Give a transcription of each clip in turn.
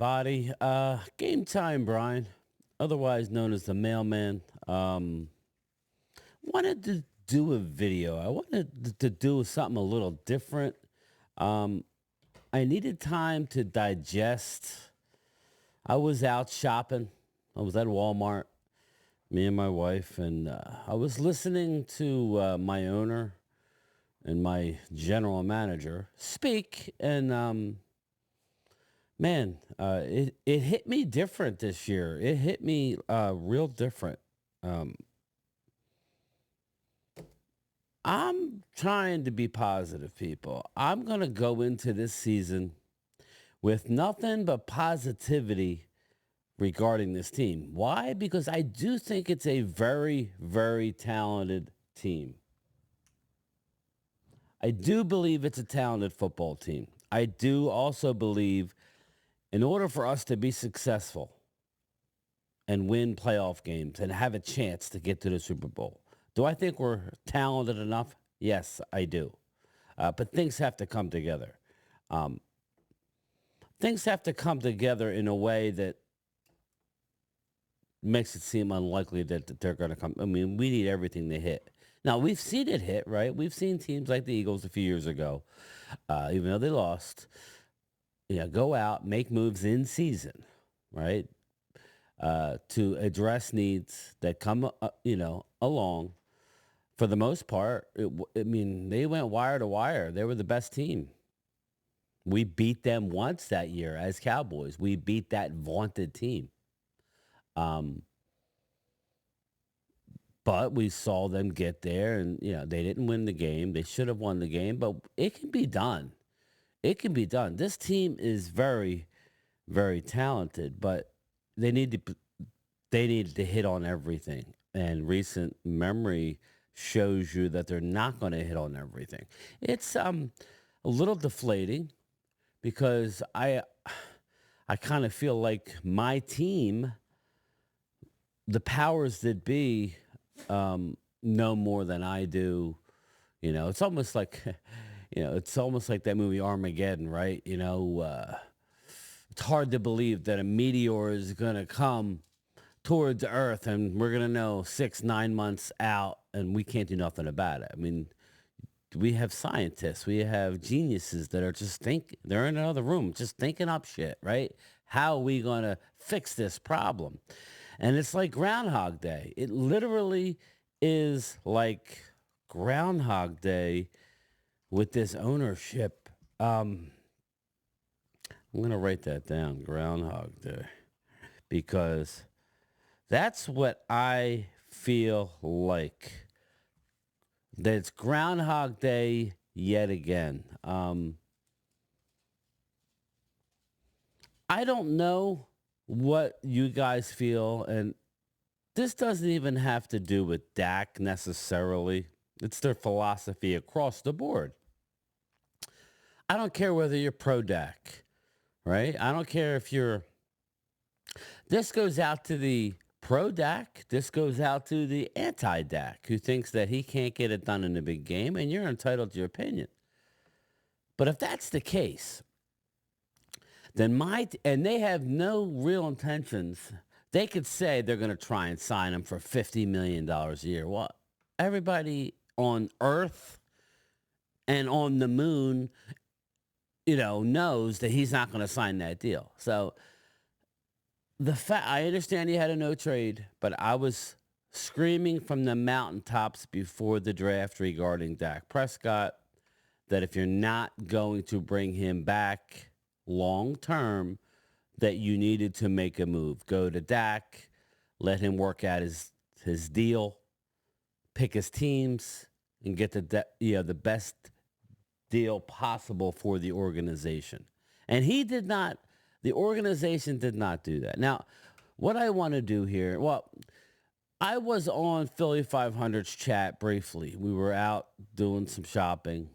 everybody. Game time, Brian, otherwise known as the mailman. Wanted to do a video. I wanted to do something a little different. Um, I needed time to digest. I was out shopping. I was at Walmart, me and my wife, and I was listening to my owner and my general manager speak, and man, it hit me different this year. It hit me real different. Um, I'm trying to be positive, people. I'm gonna go into this season with nothing but positivity regarding this team. Why? Because I do think it's a very, very talented team. I do believe it's a talented football team. I do also believe in order for us to be successful and win playoff games and have a chance to get to the Super Bowl. Do I think we're talented enough? Yes, I do. But things have to come together. Um, things have to come together in a way that makes it seem unlikely that they're going to come. I mean, we need everything to hit. Now, we've seen it hit, right? We've seen teams like the Eagles a few years ago, even though they lost, go out, make moves in season, right? To address needs that come, along. For the most part, I mean, they went wire to wire. They were the best team. We beat them once that year as Cowboys. We beat that vaunted team. Um, but we saw them get there, and they didn't win the game. They should have won the game, but it can be done. It can be done. This team is very, very talented, but they need to they needed to hit on everything. And recent memory shows you that they're not going to hit on everything. It's a little deflating because I kind of feel like my team, the powers that be, know more than I do. It's almost like it's almost like that movie Armageddon, right? It's hard to believe that a meteor is going to come towards Earth, and we're gonna know 6, 9 months out, and we can't do nothing about it. I mean, we have scientists, we have geniuses that are just they're in another room, just thinking up shit, right? How are we gonna fix this problem? And it's like Groundhog Day. It literally is like Groundhog Day with this ownership. I'm gonna write that down, Groundhog Day, because that's what I feel like. That it's Groundhog Day yet again. I don't know what you guys feel, and this doesn't even have to do with Dak necessarily. It's their philosophy across the board. I don't care whether you're pro Dak, right? I don't care if you're. This goes out to the pro Dak. This goes out to the anti Dak who thinks that he can't get it done in the big game, and you're entitled to your opinion. But if that's the case, then and they have no real intentions. They could say they're going to try and sign him for $50 million a year. Well, everybody on Earth and on the moon, knows that he's not going to sign that deal. So I understand he had a no trade, but I was screaming from the mountaintops before the draft regarding Dak Prescott that if you're not going to bring him back long term, that you needed to make a move. Go to Dak, let him work out his deal, pick his teams, and get the best deal possible for the organization. And he did not. The organization did not do that. Now, what I want to do here, well, I was on Philly 500's chat briefly. We were out doing some shopping,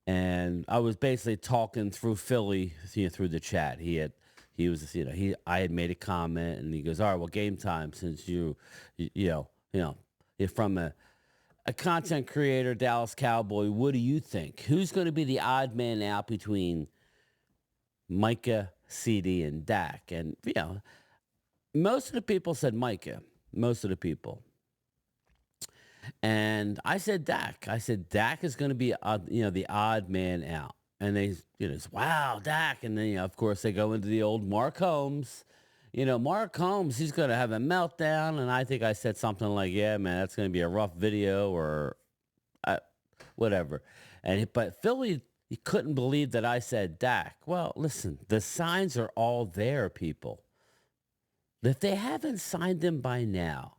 and I was basically talking through Philly, through the chat. I had made a comment, and he goes, "All right, well, game time. Since you're from a content creator, Dallas Cowboy. What do you think? Who's going to be the odd man out between Micah CD and Dak. And, most of the people said Micah. Most of the people. And I said Dak. I said Dak is going to be, the odd man out. And they, wow, Dak. And then, of course, they go into the old Mark Holmes. Mark Holmes, he's going to have a meltdown. And I think I said something like, yeah, man, that's going to be a rough video or whatever. But Philly, he couldn't believe that I said Dak. Well, listen, the signs are all there, people. If they haven't signed him by now,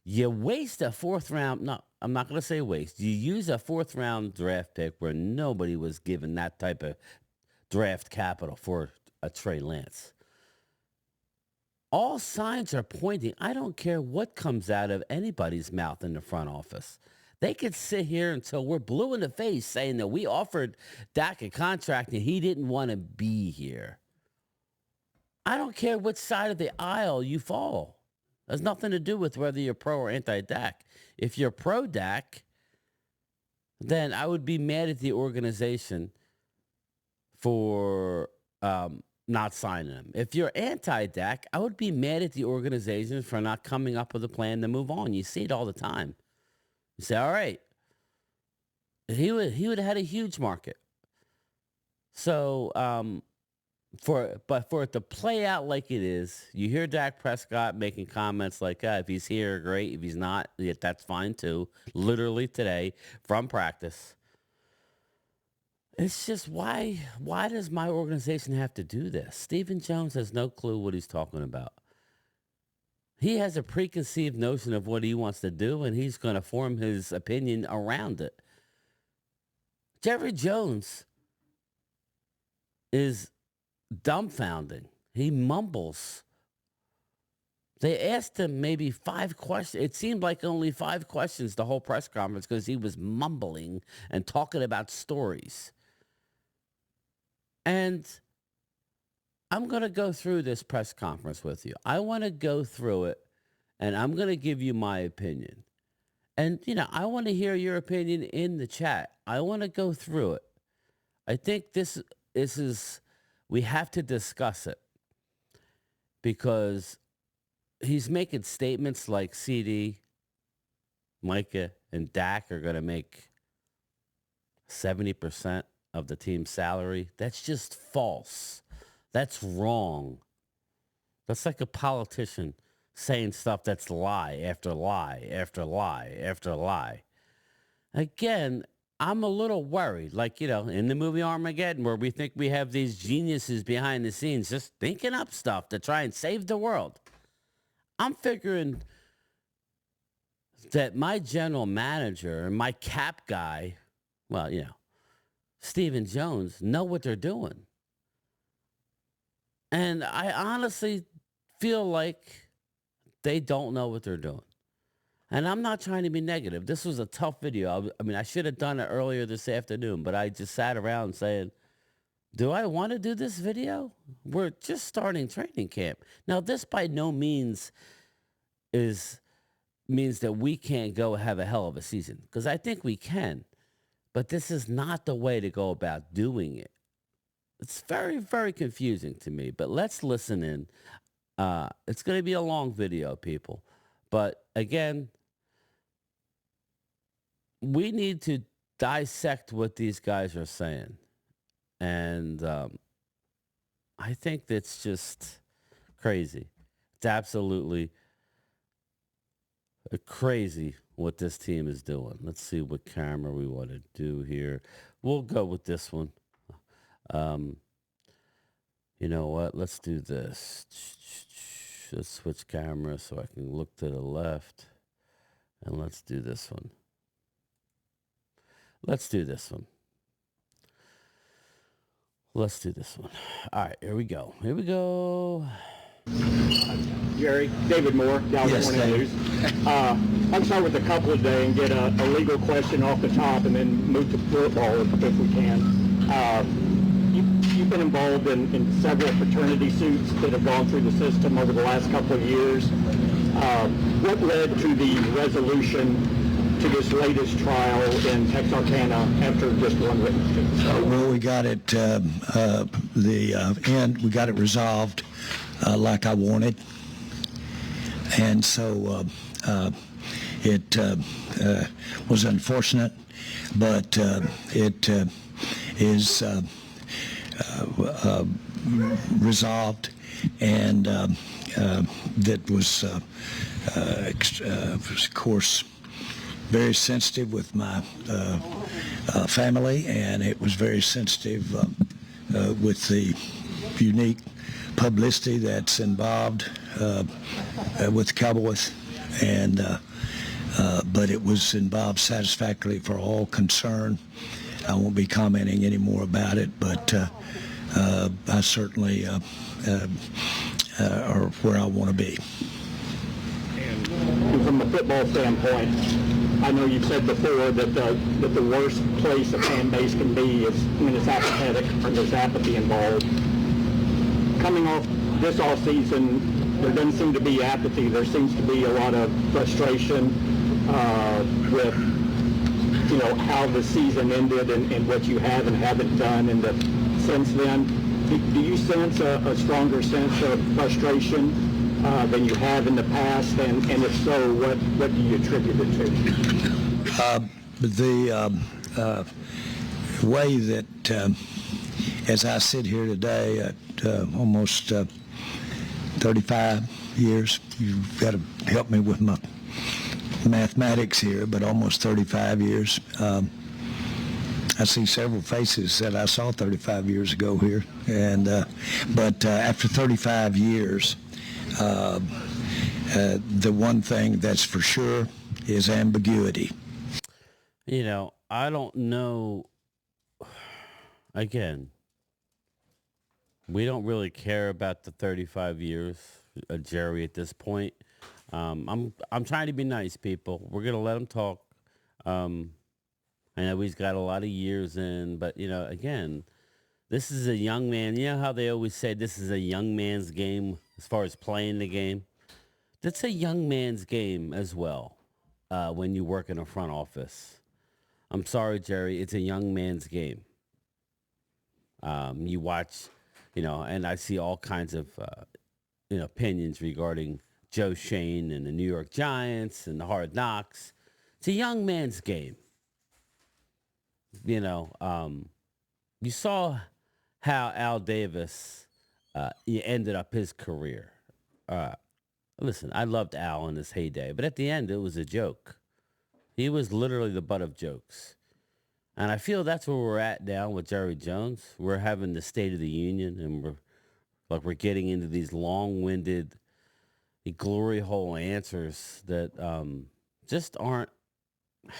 you waste a fourth round. No, I'm not going to say waste. You use a fourth round draft pick where nobody was given that type of draft capital for a Trey Lance. All signs are pointing. I don't care what comes out of anybody's mouth in the front office. They could sit here until we're blue in the face saying that we offered Dak a contract and he didn't want to be here. I don't care which side of the aisle you fall. It has nothing to do with whether you're pro or anti-Dak. If you're pro-Dak, then I would be mad at the organization for not signing him. If you're anti-Dak, I would be mad at the organization for not coming up with a plan to move on. You see it all the time. You say, all right, he would have had a huge market. So, for it to play out like it is, you hear Dak Prescott making comments like, if he's here, great. If he's not, that's fine too. Literally today from practice. It's just, why does my organization have to do this? Stephen Jones has no clue what he's talking about. He has a preconceived notion of what he wants to do, and he's going to form his opinion around it. Jerry Jones is dumbfounding. He mumbles. They asked him maybe 5 questions. It seemed like only 5 questions the whole press conference because he was mumbling and talking about stories. And I'm going to go through this press conference with you. I want to go through it, and I'm going to give you my opinion. And, I want to hear your opinion in the chat. I want to go through it. I think this is, we have to discuss it because he's making statements like CD, Micah, and Dak are going to make 70% of the team's salary. That's just false. That's wrong. That's like a politician saying stuff that's lie after lie after lie after lie. Again, I'm a little worried. Like, in the movie Armageddon, where we think we have these geniuses behind the scenes just thinking up stuff to try and save the world. I'm figuring that my general manager and my cap guy, Stephen Jones, know what they're doing. And I honestly feel like they don't know what they're doing. And I'm not trying to be negative. This was a tough video. I should have done it earlier this afternoon, but I just sat around saying, do I want to do this video? We're just starting training camp. Now, this by no means means that we can't go have a hell of a season, because I think we can. But this is not the way to go about doing it. It's very, very confusing to me, but let's listen in. It's going to be a long video, people. But again, we need to dissect what these guys are saying. And I think that's just crazy. It's absolutely crazy what this team is doing. Let's see what camera we want to do here. We'll go with this one. You know what? Let's do this. Let's switch cameras so I can look to the left. And let's do this one. Let's do this one. Let's do this one. All right, here we go. Here we go. Jerry, David Moore, Dallas Morning News. I'll start with a couple today and get a legal question off the top and then move to football if we can. You've been involved in several fraternity suits that have gone through the system over the last couple of years. What led to the resolution to this latest trial in Texarkana after just one witness? Well, we got it, we got it resolved like I wanted. And so it was unfortunate, but it is resolved, and that was, of course, very sensitive with my family, and it was very sensitive with the unique publicity that's involved with the Cowboys, and but it was involved satisfactorily for all concerned. I won't be commenting any more about it, but I certainly are where I want to be. And from a football standpoint, I know you've said before that the worst place a fan base can be is when it's apathetic or there's apathy involved. Coming off this off season, there doesn't seem to be apathy. There seems to be a lot of frustration with how the season ended and what you have and haven't done. And since then, do you sense a stronger sense of frustration than you have in the past? And if so, what do you attribute it to? The way that, as I sit here today at almost 35 years, you've got to help me with my mathematics here, but almost 35 years. I see several faces that I saw 35 years ago here, and but after 35 years, the one thing that's for sure is ambiguity. I don't know. Again, we don't really care about the 35 years, Jerry, at this point. I'm trying to be nice, people. We're gonna let him talk. I know he's got a lot of years in, but again, this is a young man. You know how they always say this is a young man's game as far as playing the game? That's a young man's game as well when you work in a front office. I'm sorry, Jerry, it's a young man's game. You watch, and I see all kinds of, opinions regarding Joe Shane and the New York Giants and the Hard Knocks. It's a young man's game. You saw how Al Davis he ended up his career. Listen, I loved Al in his heyday, but at the end, it was a joke. He was literally the butt of jokes. And I feel that's where we're at now with Jerry Jones. We're having the State of the Union, and we're getting into these long-winded, glory hole answers that just aren't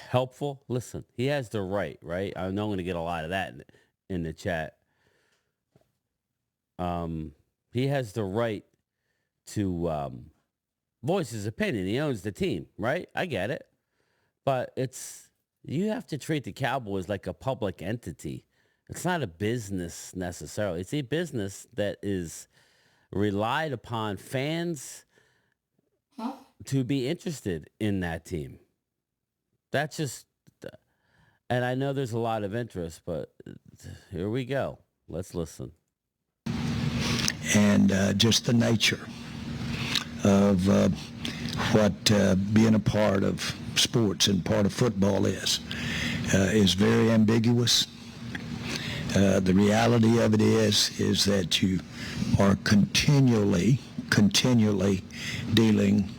helpful. Listen, he has the right? I know I'm going to get a lot of that in the chat. He has the right to voice his opinion. He owns the team, right? I get it. But you have to treat the Cowboys like a public entity. It's not a business necessarily. It's a business that is relied upon fans to be interested in that team. That's just, and I know there's a lot of interest, but here we go. Let's listen. And just the nature of what being a part of sports and part of football is very ambiguous. The reality of it is that you are continually dealing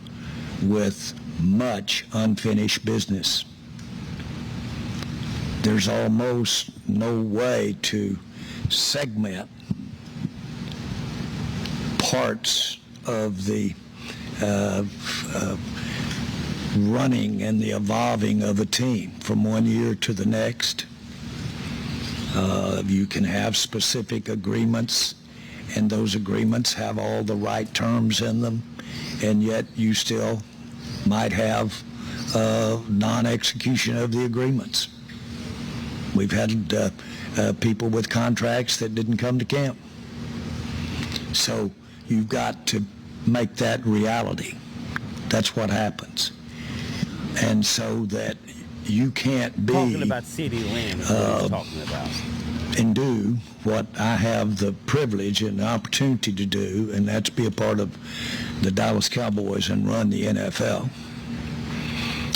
with much unfinished business. There's almost no way to segment parts of the running and the evolving of a team from one year to the next. You can have specific agreements, and those agreements have all the right terms in them, and yet you still might have non-execution of the agreements. We've had people with contracts that didn't come to camp. So you've got to make that reality. That's what happens. And so that you can't be Talking about C.D. Lamb is what he's talking about. and do what I have the privilege and the opportunity to do, and that's be a part of the Dallas Cowboys and run the NFL,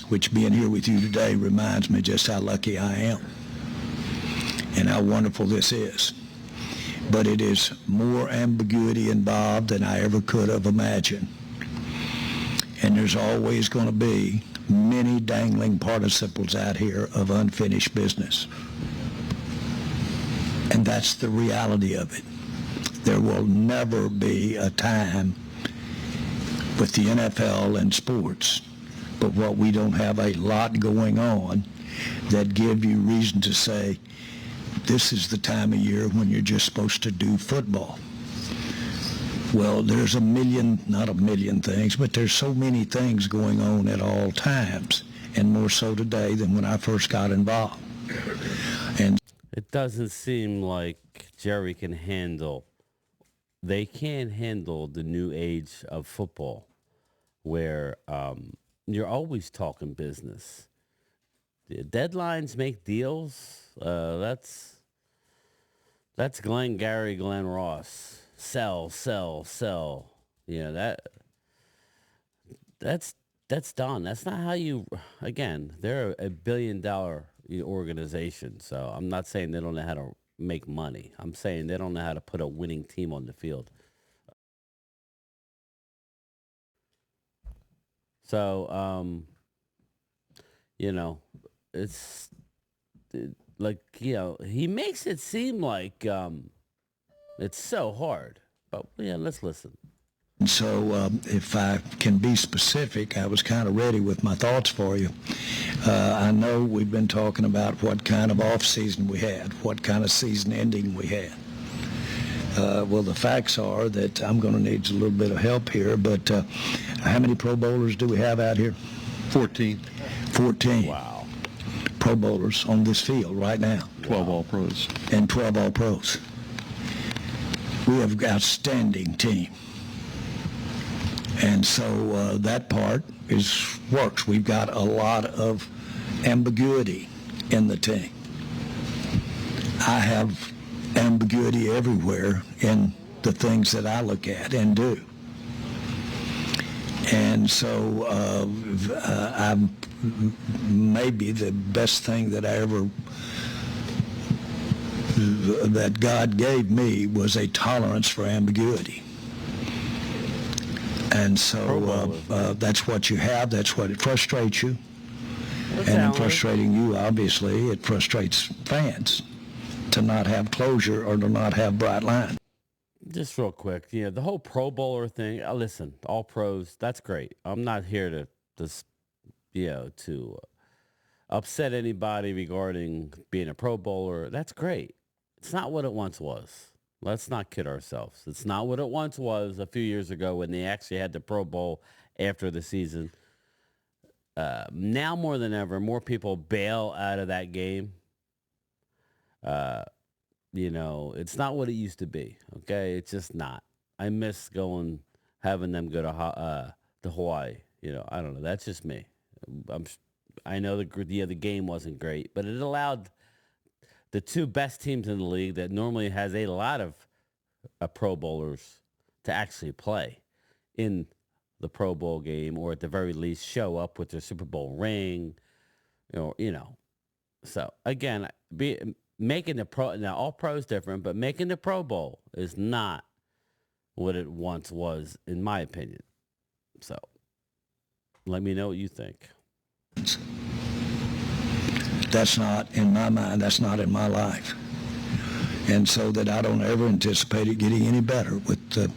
which being here with you today reminds me just how lucky I am and how wonderful this is. But it is more ambiguity involved than I ever could have imagined. And there's always going to be many dangling participles out here of unfinished business. And that's the reality of it. There will never be a time with the NFL and sports, but what we don't have a lot going on that give you reason to say, this is the time of year when you're just supposed to do football. Well, there's not a million things, but there's so many things going on at all times, and more so today than when I first got involved. And it doesn't seem like Jerry they can't handle the new age of football where you're always talking business. The deadlines make deals. That's Glenn Ross. Sell. That's done. That's not how you. Again, they're a $1 billion organization, so I'm not saying they don't know how to make money. I'm saying they don't know how to put a winning team on the field. So, it's like, he makes it seem like it's so hard. But, let's listen. So if I can be specific, I was kind of ready with my thoughts for you. I know we've been talking about what kind of off-season we had, what kind of season ending we had. Well, the facts are that I'm going to need a little bit of help here, but how many Pro Bowlers do we have out here? 14. 14. Wow. Pro Bowlers on this field right now. 12 All-Pros. And 12 All-Pros. We have an outstanding team. And so that part works. We've got a lot of ambiguity in the team. I have ambiguity everywhere in the things that I look at and do. And so I'm maybe the best thing that that God gave me was a tolerance for ambiguity. And so that's what you have. That's what it frustrates you. And in frustrating you, obviously, it frustrates fans to not have closure or to not have bright line. Just real quick, the whole Pro Bowler thing. Listen, all pros, that's great. I'm not here to upset anybody regarding being a Pro Bowler. That's great. It's not what it once was. Let's not kid ourselves. It's not what it once was a few years ago when they actually had the Pro Bowl after the season. Now more than ever, more people bail out of that game. It's not what it used to be. Okay, it's just not. I miss having them go to Hawaii. I don't know. That's just me. I know the game wasn't great, but it allowed the two best teams in the league that normally has a lot of Pro Bowlers to actually play in the Pro Bowl game, or at the very least show up with their Super Bowl ring. So again, making the pro, now all pros different, but making the Pro Bowl is not what it once was, in my opinion. So let me know what you think. That's not in my mind. That's not in my life. And so that I don't ever anticipate it getting any better with the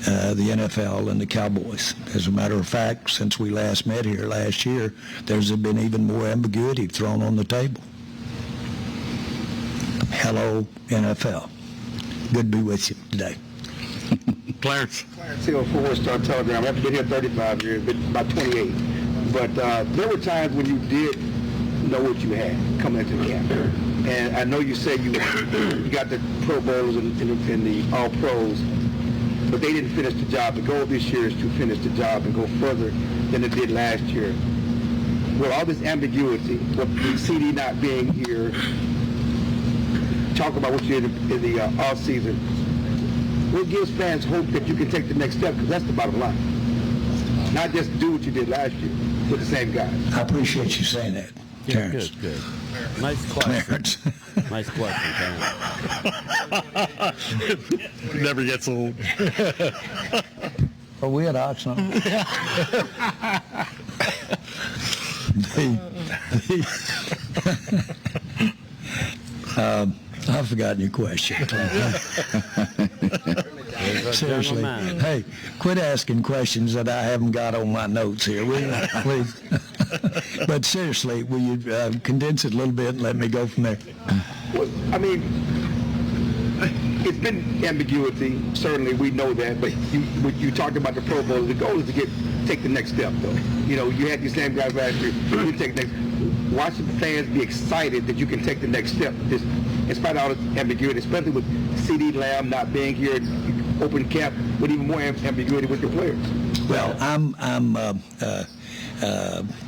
NFL and the Cowboys. As a matter of fact, since we last met here last year, there's been even more ambiguity thrown on the table. Hello, NFL. Good to be with you today. Clarence. Clarence Hill, 4-Star Telegram. I've been here 35 years, been about 28. But there were times when you did know what you had coming into the camp. And I know you said you got the Pro Bowlers and the All-Pros, but they didn't finish the job. The goal this year is to finish the job and go further than it did last year. with all this ambiguity, with CD not being here, talk about what you did in the off season, what gives fans hope that you can take the next step? Because that's the bottom line. Not just do what you did last year with the same guys. I appreciate you saying that, Terrence. Good. Nice question. Clarence. Nice question, Terrence. Never gets old. Are we at Oxnard? I've forgotten your question. Seriously. Hey, quit asking questions that I haven't got on my notes here, will you, please? But seriously, will you condense it a little bit and let me go from there? Well, I mean, it's been ambiguity. Certainly, we know that. But you talked about the Pro Bowl. The goal is to take the next step, though. You know, you had these same guys last year. You take the next. Watching the fans be excited that you can take the next step. Just in spite of all this ambiguity, especially with CD Lamb not being here, open camp with even more ambiguity with your players. Well, I'm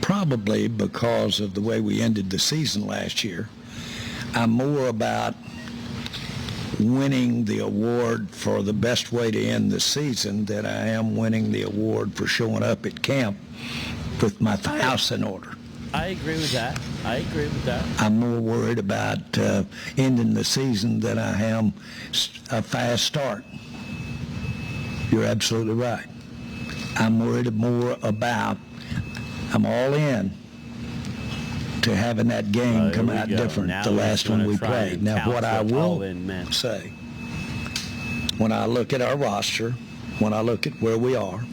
probably because of the way we ended the season last year, I'm more about winning the award for the best way to end the season than I am winning the award for showing up at camp with my house in order. I agree with that. I'm more worried about ending the season than I am a fast start. You're absolutely right. I'm worried more about, I'm all in to having that game come out different, the last one we played. Now, what I will say, when I look at our roster, when I look at where we are,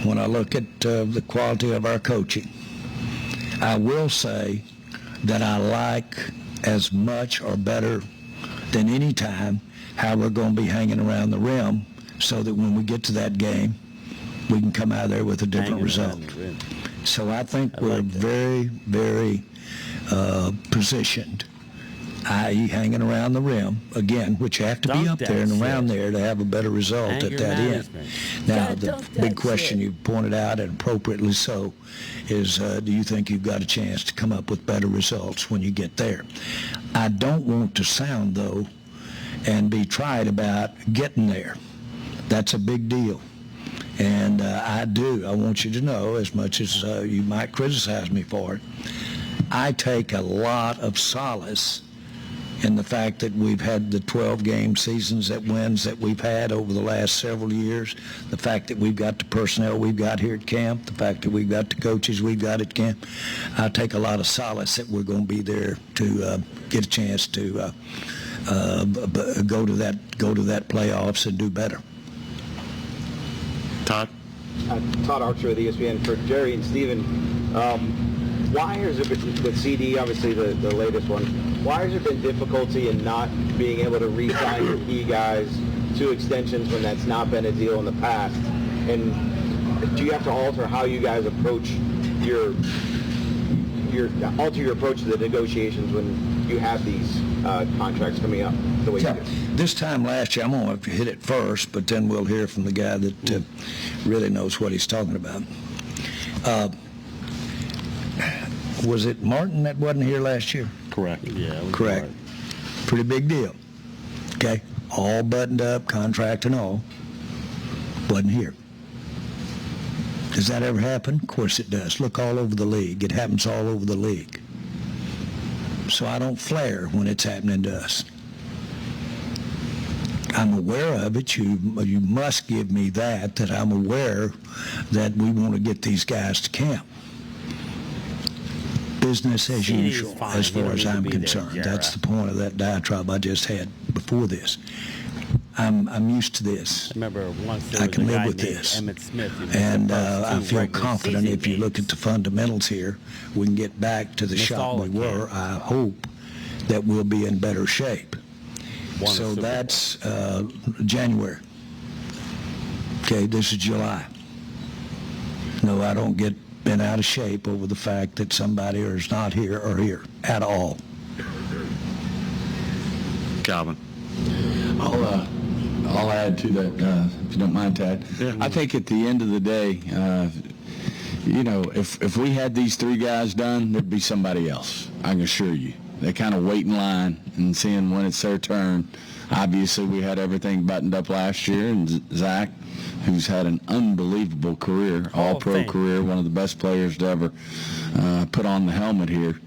when I look at the quality of our coaching, I will say that I like as much or better than any time how we're going to be hanging around the rim so that when we get to that game, we can come out of there with a different result. So I think we're very, very positioned, i.e. hanging around the rim, again, which you have to be up there and around there to have a better result at that end. Now, the big question you pointed out, and appropriately so, is do you think you've got a chance to come up with better results when you get there? I don't want to sound, though, and be trite about getting there. That's a big deal. And I want you to know, as much as you might criticize me for it, I take a lot of solace in the fact that we've had the 12-game seasons that we've had over the last several years, the fact that we've got the personnel we've got here at camp, the fact that we've got the coaches we've got at camp. I take a lot of solace that we're going to be there to get a chance to go to that playoffs and do better. Todd? Todd Archer of the ESPN. For Jerry and Steven, why has it been, with CD, obviously the latest one, why has there been difficulty in not being able to re-sign your key guys to extensions when that's not been a deal in the past? And do you have to alter how you guys approach your approach to the negotiations when you have these contracts coming up the way you do? This time last year, I'm going to hit it first, but then we'll hear from the guy that really knows what he's talking about. Was it Martin that wasn't here last year? Correct. Yeah. Correct. Pretty big deal. Okay? All buttoned up, contract and all. Wasn't here. Does that ever happen? Of course it does. Look all over the league. It happens all over the league. So I don't flare when it's happening to us. I'm aware of it. You must give me that I'm aware that we want to get these guys to camp. Business as usual, as far as I'm concerned. That's the point of that diatribe I just had before this. I'm used to this. I remember once there I was can a live guy with named this. Emmett Smith. And I feel confident if you look at the fundamentals here, we can get back to the shop we were. I hope that we'll be in better shape. So that's January. Okay, this is July. No, I don't get bent out of shape over the fact that somebody is not here or here at all. Calvin? I'll add to that, if you don't mind, Tad. Yeah. I think at the end of the day, if we had these three guys done, there'd be somebody else, I can assure you. They kind of wait in line and seeing when it's their turn. Obviously, we had everything buttoned up last year, and Zach, who's had an unbelievable career, all-pro career, one of the best players to ever put on the helmet here,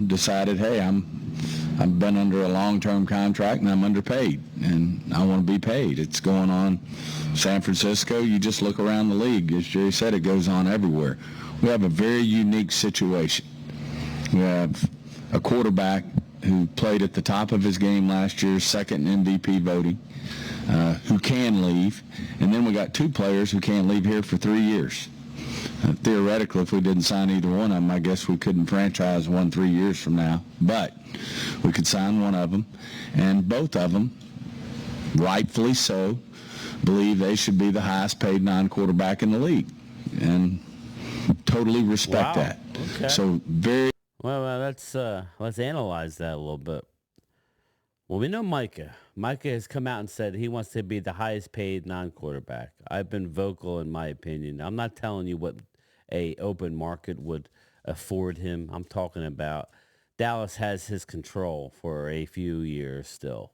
decided, hey, I've been under a long-term contract and I'm underpaid, and I want to be paid. It's going on San Francisco. You just look around the league. As Jerry said, it goes on everywhere. We have a very unique situation. We have a quarterback who played at the top of his game last year, second in MVP voting, who can leave. And then we got two players who can't leave here for 3 years. Theoretically, if we didn't sign either one of them, I guess we couldn't franchise one 3 years from now. But we could sign one of them. And both of them, rightfully so, believe they should be the highest paid non-quarterback in the league. And totally respect that. Okay. So very... Well, let's analyze that a little bit. Well, we know Micah. Micah has come out and said he wants to be the highest paid non-quarterback. I've been vocal in my opinion. I'm not telling you what a open market would afford him. I'm talking about Dallas has his control for a few years still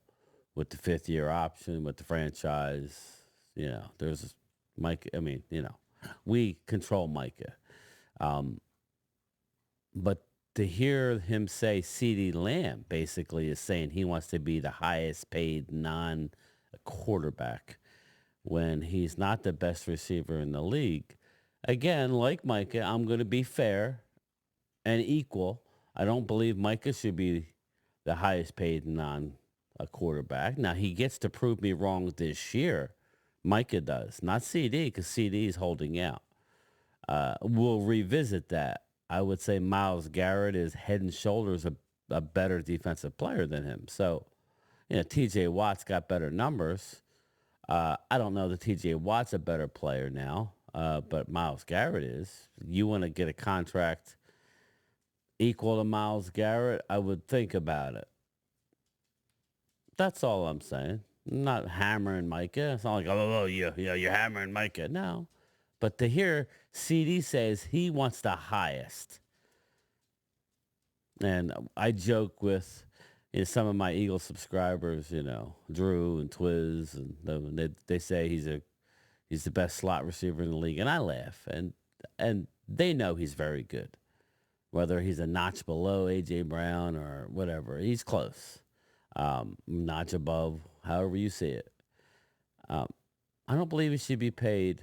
with the fifth-year option, with the franchise. There's Micah. I mean, we control Micah. But to hear him say CeeDee Lamb basically is saying he wants to be the highest paid non-quarterback when he's not the best receiver in the league. Again, like Micah, I'm going to be fair and equal. I don't believe Micah should be the highest paid non-quarterback. Now, he gets to prove me wrong this year. Micah does, not CD, because CD is holding out. We'll revisit that. I would say Myles Garrett is head and shoulders a better defensive player than him. So, T.J. Watt's got better numbers. I don't know that T.J. Watt's a better player now, but Myles Garrett is. You want to get a contract equal to Myles Garrett, I would think about it. That's all I'm saying. I'm not hammering Micah. It's not like, you're hammering Micah. No. But to hear CD says he wants the highest. And I joke with some of my Eagles subscribers, Drew and Twiz, and they say he's the best slot receiver in the league. And I laugh. And they know he's very good. Whether he's a notch below A.J. Brown or whatever, he's close. Notch above, however you see it. I don't believe he should be paid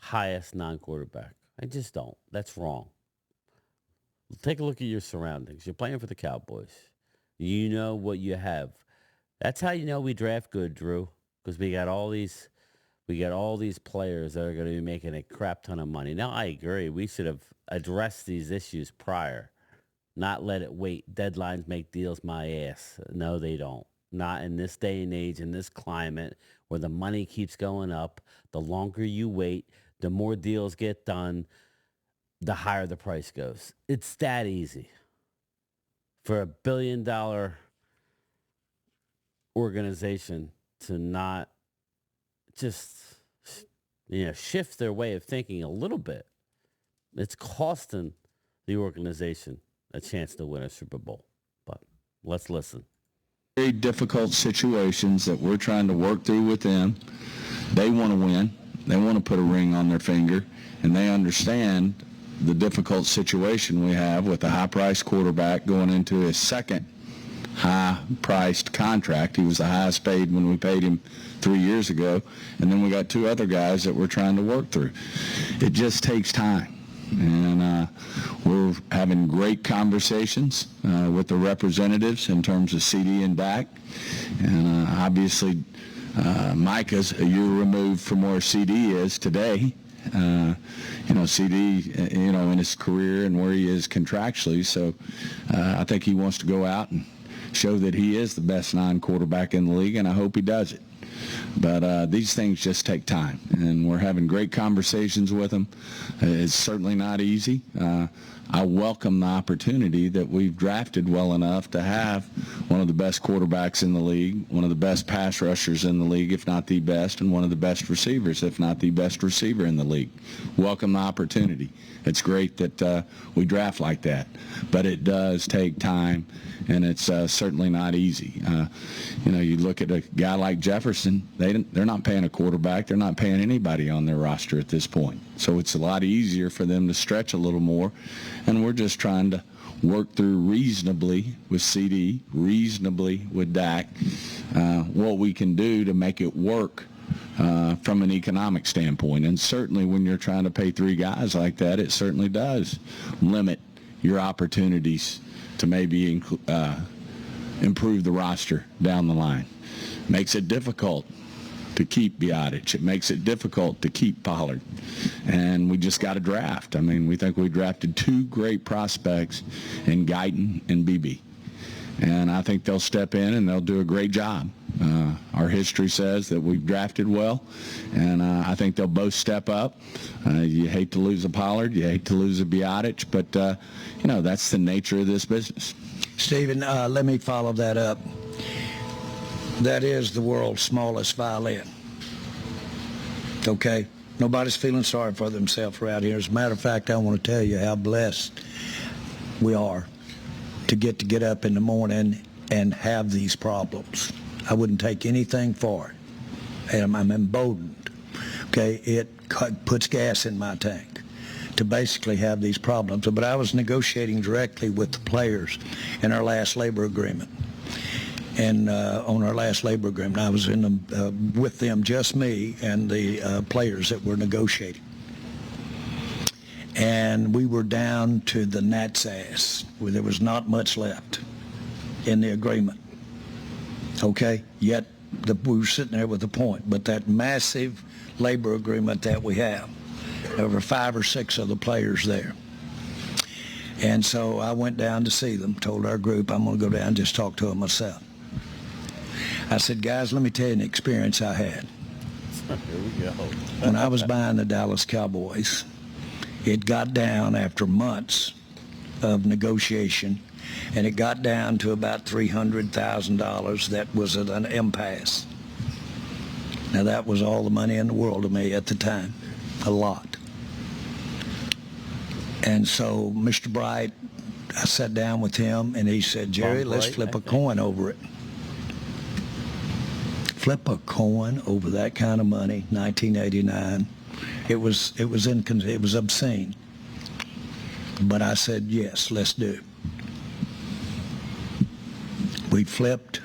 highest non-quarterback. I just don't. That's wrong. Take a look at your surroundings. You're playing for the Cowboys. You know what you have. That's how you know we draft good, Drew, because we got all these players that are going to be making a crap ton of money. Now, I agree. We should have addressed these issues prior, not let it wait. Deadlines make deals my ass. No, they don't. Not in this day and age, in this climate where the money keeps going up. The longer you wait, the more deals get done, the higher the price goes. It's that easy. For $1 billion organization to not just, shift their way of thinking a little bit, it's costing the organization a chance to win a Super Bowl. But let's listen. Very difficult situations that we're trying to work through with them. They want to win. They want to put a ring on their finger, and they understand the difficult situation we have with a high-priced quarterback going into his second high-priced contract. He was the highest paid when we paid him 3 years ago, and then we got two other guys that we're trying to work through. It just takes time, and we're having great conversations with the representatives in terms of CD and Dak, and obviously Micah's a year removed from where CD is today. CD, in his career and where he is contractually. So I think he wants to go out and show that he is the best non-quarterback in the league, and I hope he does it. But these things just take time, and we're having great conversations with them. It's certainly not easy. I welcome the opportunity that we've drafted well enough to have one of the best quarterbacks in the league, one of the best pass rushers in the league, if not the best, and one of the best receivers, if not the best receiver in the league. Welcome the opportunity. It's great that we draft like that, but it does take time, and it's certainly not easy. You look at a guy like Jefferson, they're not paying a quarterback. They're not paying anybody on their roster at this point. So it's a lot easier for them to stretch a little more, and we're just trying to work through reasonably with CD, reasonably with Dak, what we can do to make it work from an economic standpoint. And certainly when you're trying to pay three guys like that, it certainly does limit your opportunities to maybe improve the roster down the line. Makes it difficult to keep Biotic. It makes it difficult to keep Pollard. And we just got to draft. I mean, we think we drafted two great prospects in Guyton and BB. And I think they'll step in and they'll do a great job. Our history says that we've drafted well, and I think they'll both step up. You hate to lose a Pollard, you hate to lose a Biotic, but, that's the nature of this business. Stephen, let me follow that up. That is the world's smallest violin. Okay? Nobody's feeling sorry for themselves around here. As a matter of fact, I want to tell you how blessed we are to get up in the morning and have these problems. I wouldn't take anything for it. And I'm emboldened. Okay? It puts gas in my tank to basically have these problems. But I was negotiating directly with the players in our last labor agreement. And on our last labor agreement, I was in with them, just me and the players that were negotiating. And we were down to the gnat's ass, where there was not much left in the agreement. Okay? Yet we were sitting there with a point. But that massive labor agreement that we have, there were 5 or 6 of the players there. And so I went down to see them, told our group I'm going to go down and just talk to them myself. I said, guys, let me tell you an experience I had. Here we go. When I was buying the Dallas Cowboys, it got down after months of negotiation, and it got down to about $300,000 that was at an impasse. Now, that was all the money in the world to me at the time, a lot. And so Mr. Bright, I sat down with him, and he said, Jerry, let's flip a coin over it. Flip a coin over that kind of money, 1989. It was obscene. But I said, yes, let's do it. We flipped.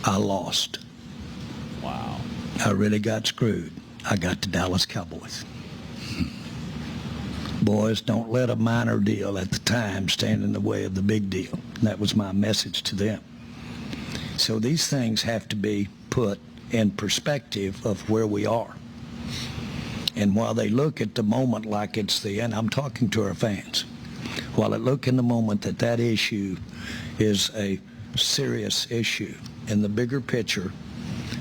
I lost. Wow. I really got screwed. I got the Dallas Cowboys. Boys, don't let a minor deal at the time stand in the way of the big deal. And that was my message to them. So these things have to be put in perspective of where we are. And while they look at the moment like it's the end, I'm talking to our fans, while it look in the moment that issue is a serious issue, in the bigger picture,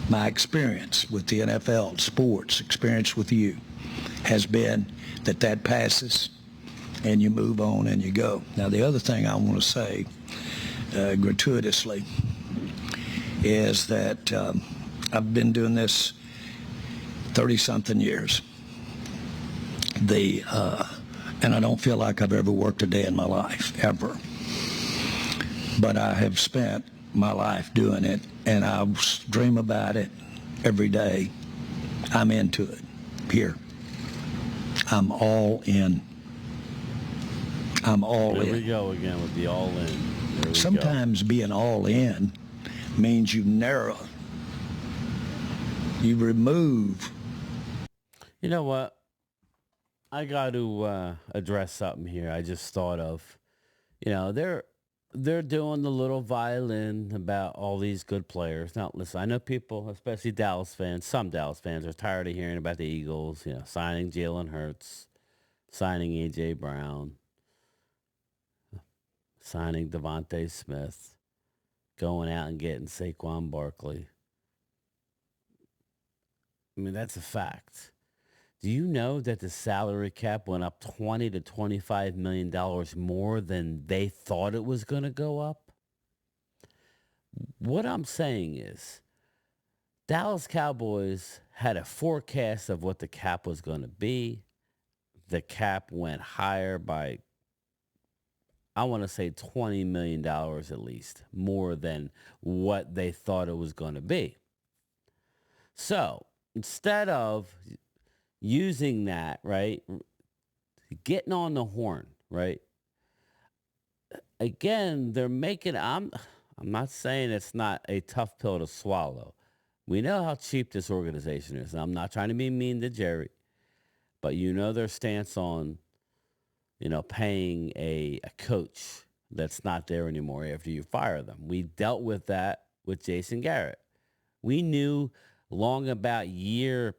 my experience with the NFL, sports, experience with you, has been that passes and you move on and you go. Now, the other thing I want to say gratuitously is that I've been doing this 30-something years. And I don't feel like I've ever worked a day in my life, ever. But I have spent my life doing it, and I dream about it every day. I'm into it. Here. I'm all in. I'm all in. Here we go again with the all in. Sometimes being all in means you narrow. You remove. You know what? I got to address something here. I just thought of, they're doing the little violin about all these good players. Now, listen, I know people, especially Dallas fans, some Dallas fans are tired of hearing about the Eagles, signing Jalen Hurts, signing A.J. Brown, signing Devontae Smith, going out and getting Saquon Barkley. I mean, that's a fact. Do you know that the salary cap went up $20 to $25 million more than they thought it was going to go up? What I'm saying is, Dallas Cowboys had a forecast of what the cap was going to be. The cap went higher by, I want to say $20 million at least, more than what they thought it was going to be. So instead of using that, right, getting on the horn, right, again, they're making, I'm not saying it's not a tough pill to swallow. We know how cheap this organization is. And I'm not trying to be mean to Jerry, but you know their stance on, paying a coach that's not there anymore after you fire them. We dealt with that with Jason Garrett. We knew long about year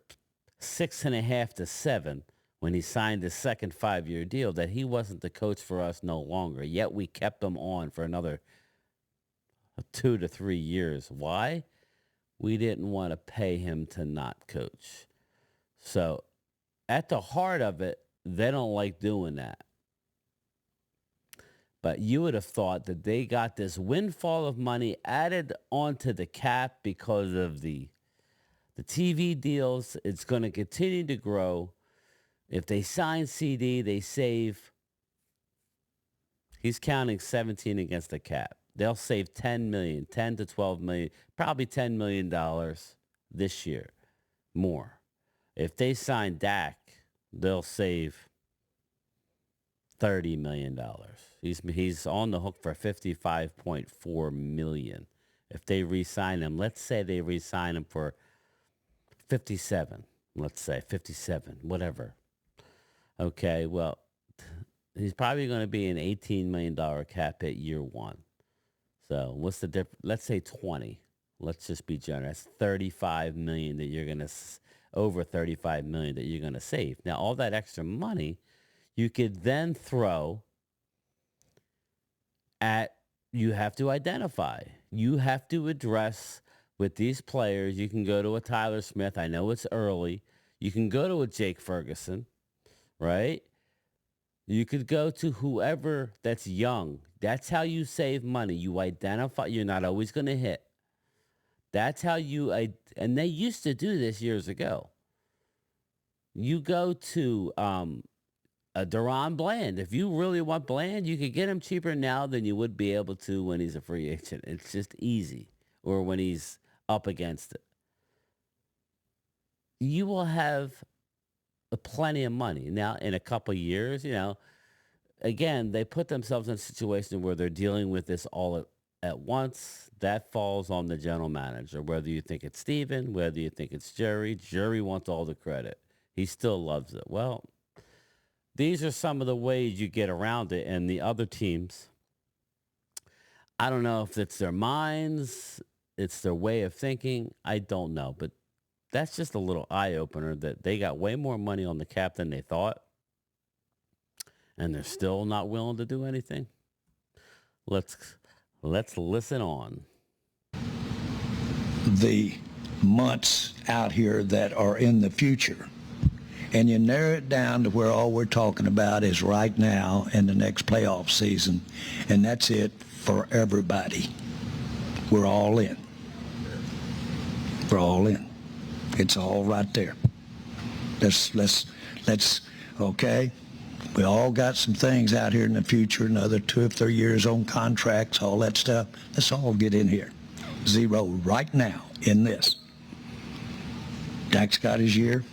6.5 to 7 when he signed his second 5-year deal that he wasn't the coach for us no longer. Yet we kept him on for another 2 to 3 years. Why? We didn't want to pay him to not coach. So at the heart of it, they don't like doing that. But you would have thought that they got this windfall of money added onto the cap because of the TV deals. It's going to continue to grow. If they sign CD, they save. He's counting 17 against the cap. They'll save $10 million, $10 to $12 million, probably $10 million this year, more. If they sign Dak, they'll save $30 million. He's on the hook for $55.4 million. If they re-sign him, let's say they re-sign him for 57, let's say 57, whatever. Okay, well, he's probably going to be an $18 million cap hit year one. So what's the difference? Let's say 20. Let's just be generous. $35 million that you're going to, over $35 million that you're going to save. Now, all that extra money, you could then throw at, you have to identify. You have to address with these players. You can go to a Tyler Smith. I know it's early. You can go to a Jake Ferguson, right? You could go to whoever that's young. That's how you save money. You identify. You're not always going to hit. That's how you, and they used to do this years ago. You go to a Deron Bland. If you really want Bland, you could get him cheaper now than you would be able to when he's a free agent. It's just easy. Or when he's up against it. You will have plenty of money. Now, in a couple of years, again, they put themselves in a situation where they're dealing with this all at once. That falls on the general manager, whether you think it's Steven, whether you think it's Jerry. Jerry wants all the credit. He still loves it. Well, these are some of the ways you get around it. And the other teams, I don't know if it's their minds, it's their way of thinking. I don't know. But that's just a little eye-opener that they got way more money on the cap than they thought. And they're still not willing to do anything. Let's listen on. The months out here that are in the future. And you narrow it down to where all we're talking about is right now and the next playoff season. And that's it for everybody. We're all in. We're all in. It's all right there. Let's okay. We all got some things out here in the future, another 2 or 3 years on contracts, all that stuff. Let's all get in here. Zero right now in this. Dak's got his year.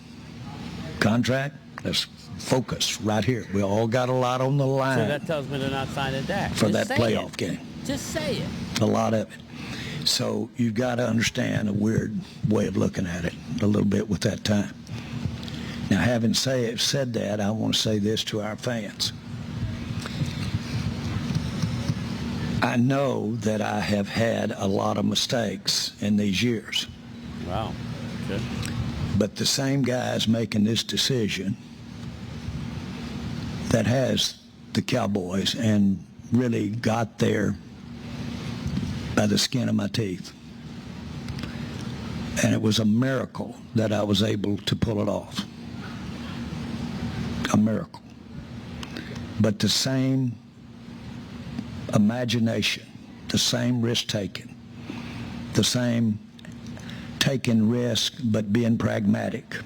Contract. Let's focus right here. We all got a lot on the line. So that tells me they're not signing Dak. For that playoff game. Just say it. A lot of it. So you've got to understand a weird way of looking at it a little bit with that time. Now, having said that, I want to say this to our fans. I know that I have had a lot of mistakes in these years. Wow. Good. But the same guys making this decision that has the Cowboys and really got there by the skin of my teeth. And it was a miracle that I was able to pull it off. A miracle. But the same imagination, the same risk-taking, the same taking risk but being pragmatic,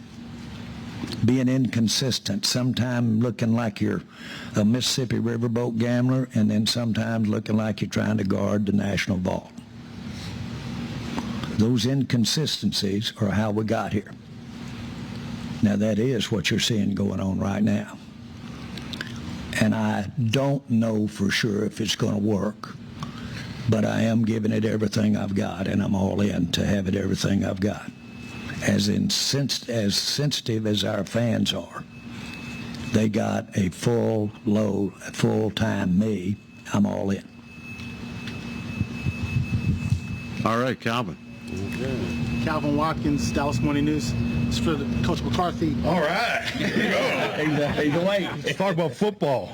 being inconsistent, sometimes looking like you're a Mississippi riverboat gambler and then sometimes looking like you're trying to guard the national vault. Those inconsistencies are how we got here. Now that is what you're seeing going on right now. And I don't know for sure if it's going to work, but I am giving it everything I've got, and I'm all in to have it everything I've got. As sensitive as our fans are, they got a full-time me. I'm all in. All right, Calvin. Calvin Watkins, Dallas Morning News. It's for Coach McCarthy. All right. He's awake. Let's talk about football.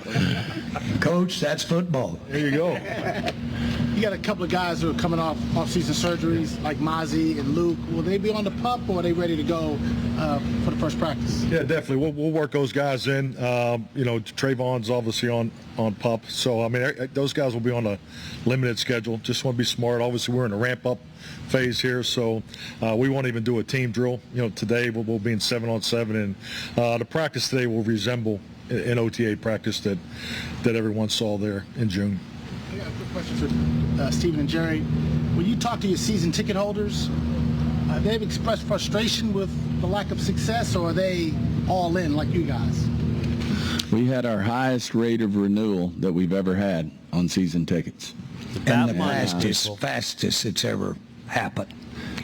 Coach, that's football. There you go. You got a couple of guys who are coming off off-season surgeries, like Mozzie and Luke. Will they be on the pup, or are they ready to go for the first practice? Yeah, definitely. We'll work those guys in. Trayvon's obviously on pup. So, I mean, those guys will be on a limited schedule. Just want to be smart. Obviously, we're in a ramp-up phase here, so we won't even do a team drill. Today we'll be in 7-on-7, and the practice today will resemble an OTA practice that everyone saw there in June. I got a quick question for Stephen and Jerry. When you talk to your season ticket holders, they've expressed frustration with the lack of success, or are they all in like you guys? We had our highest rate of renewal that we've ever had on season tickets. And the fastest it's ever happened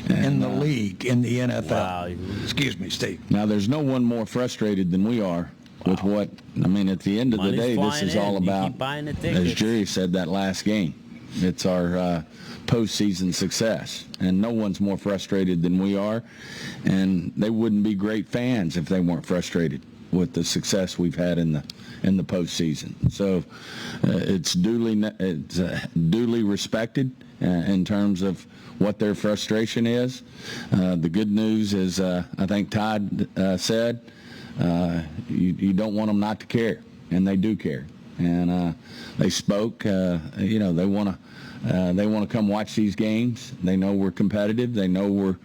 in the league, in the NFL. Wow. Excuse me, Steve. Now, there's no one more frustrated than we are with what, I mean, at the end of the Money's day, this flying is in. all You about, keep buying the tickets. as Jerry said, that last game. It's our postseason success, and no one's more frustrated than we are, and they wouldn't be great fans if they weren't frustrated with the success we've had in the postseason. So it's duly respected in terms of what their frustration is. The good news is, I think Todd said, you don't want them not to care, and they do care. And they spoke. They want to come watch these games. They know we're competitive. They know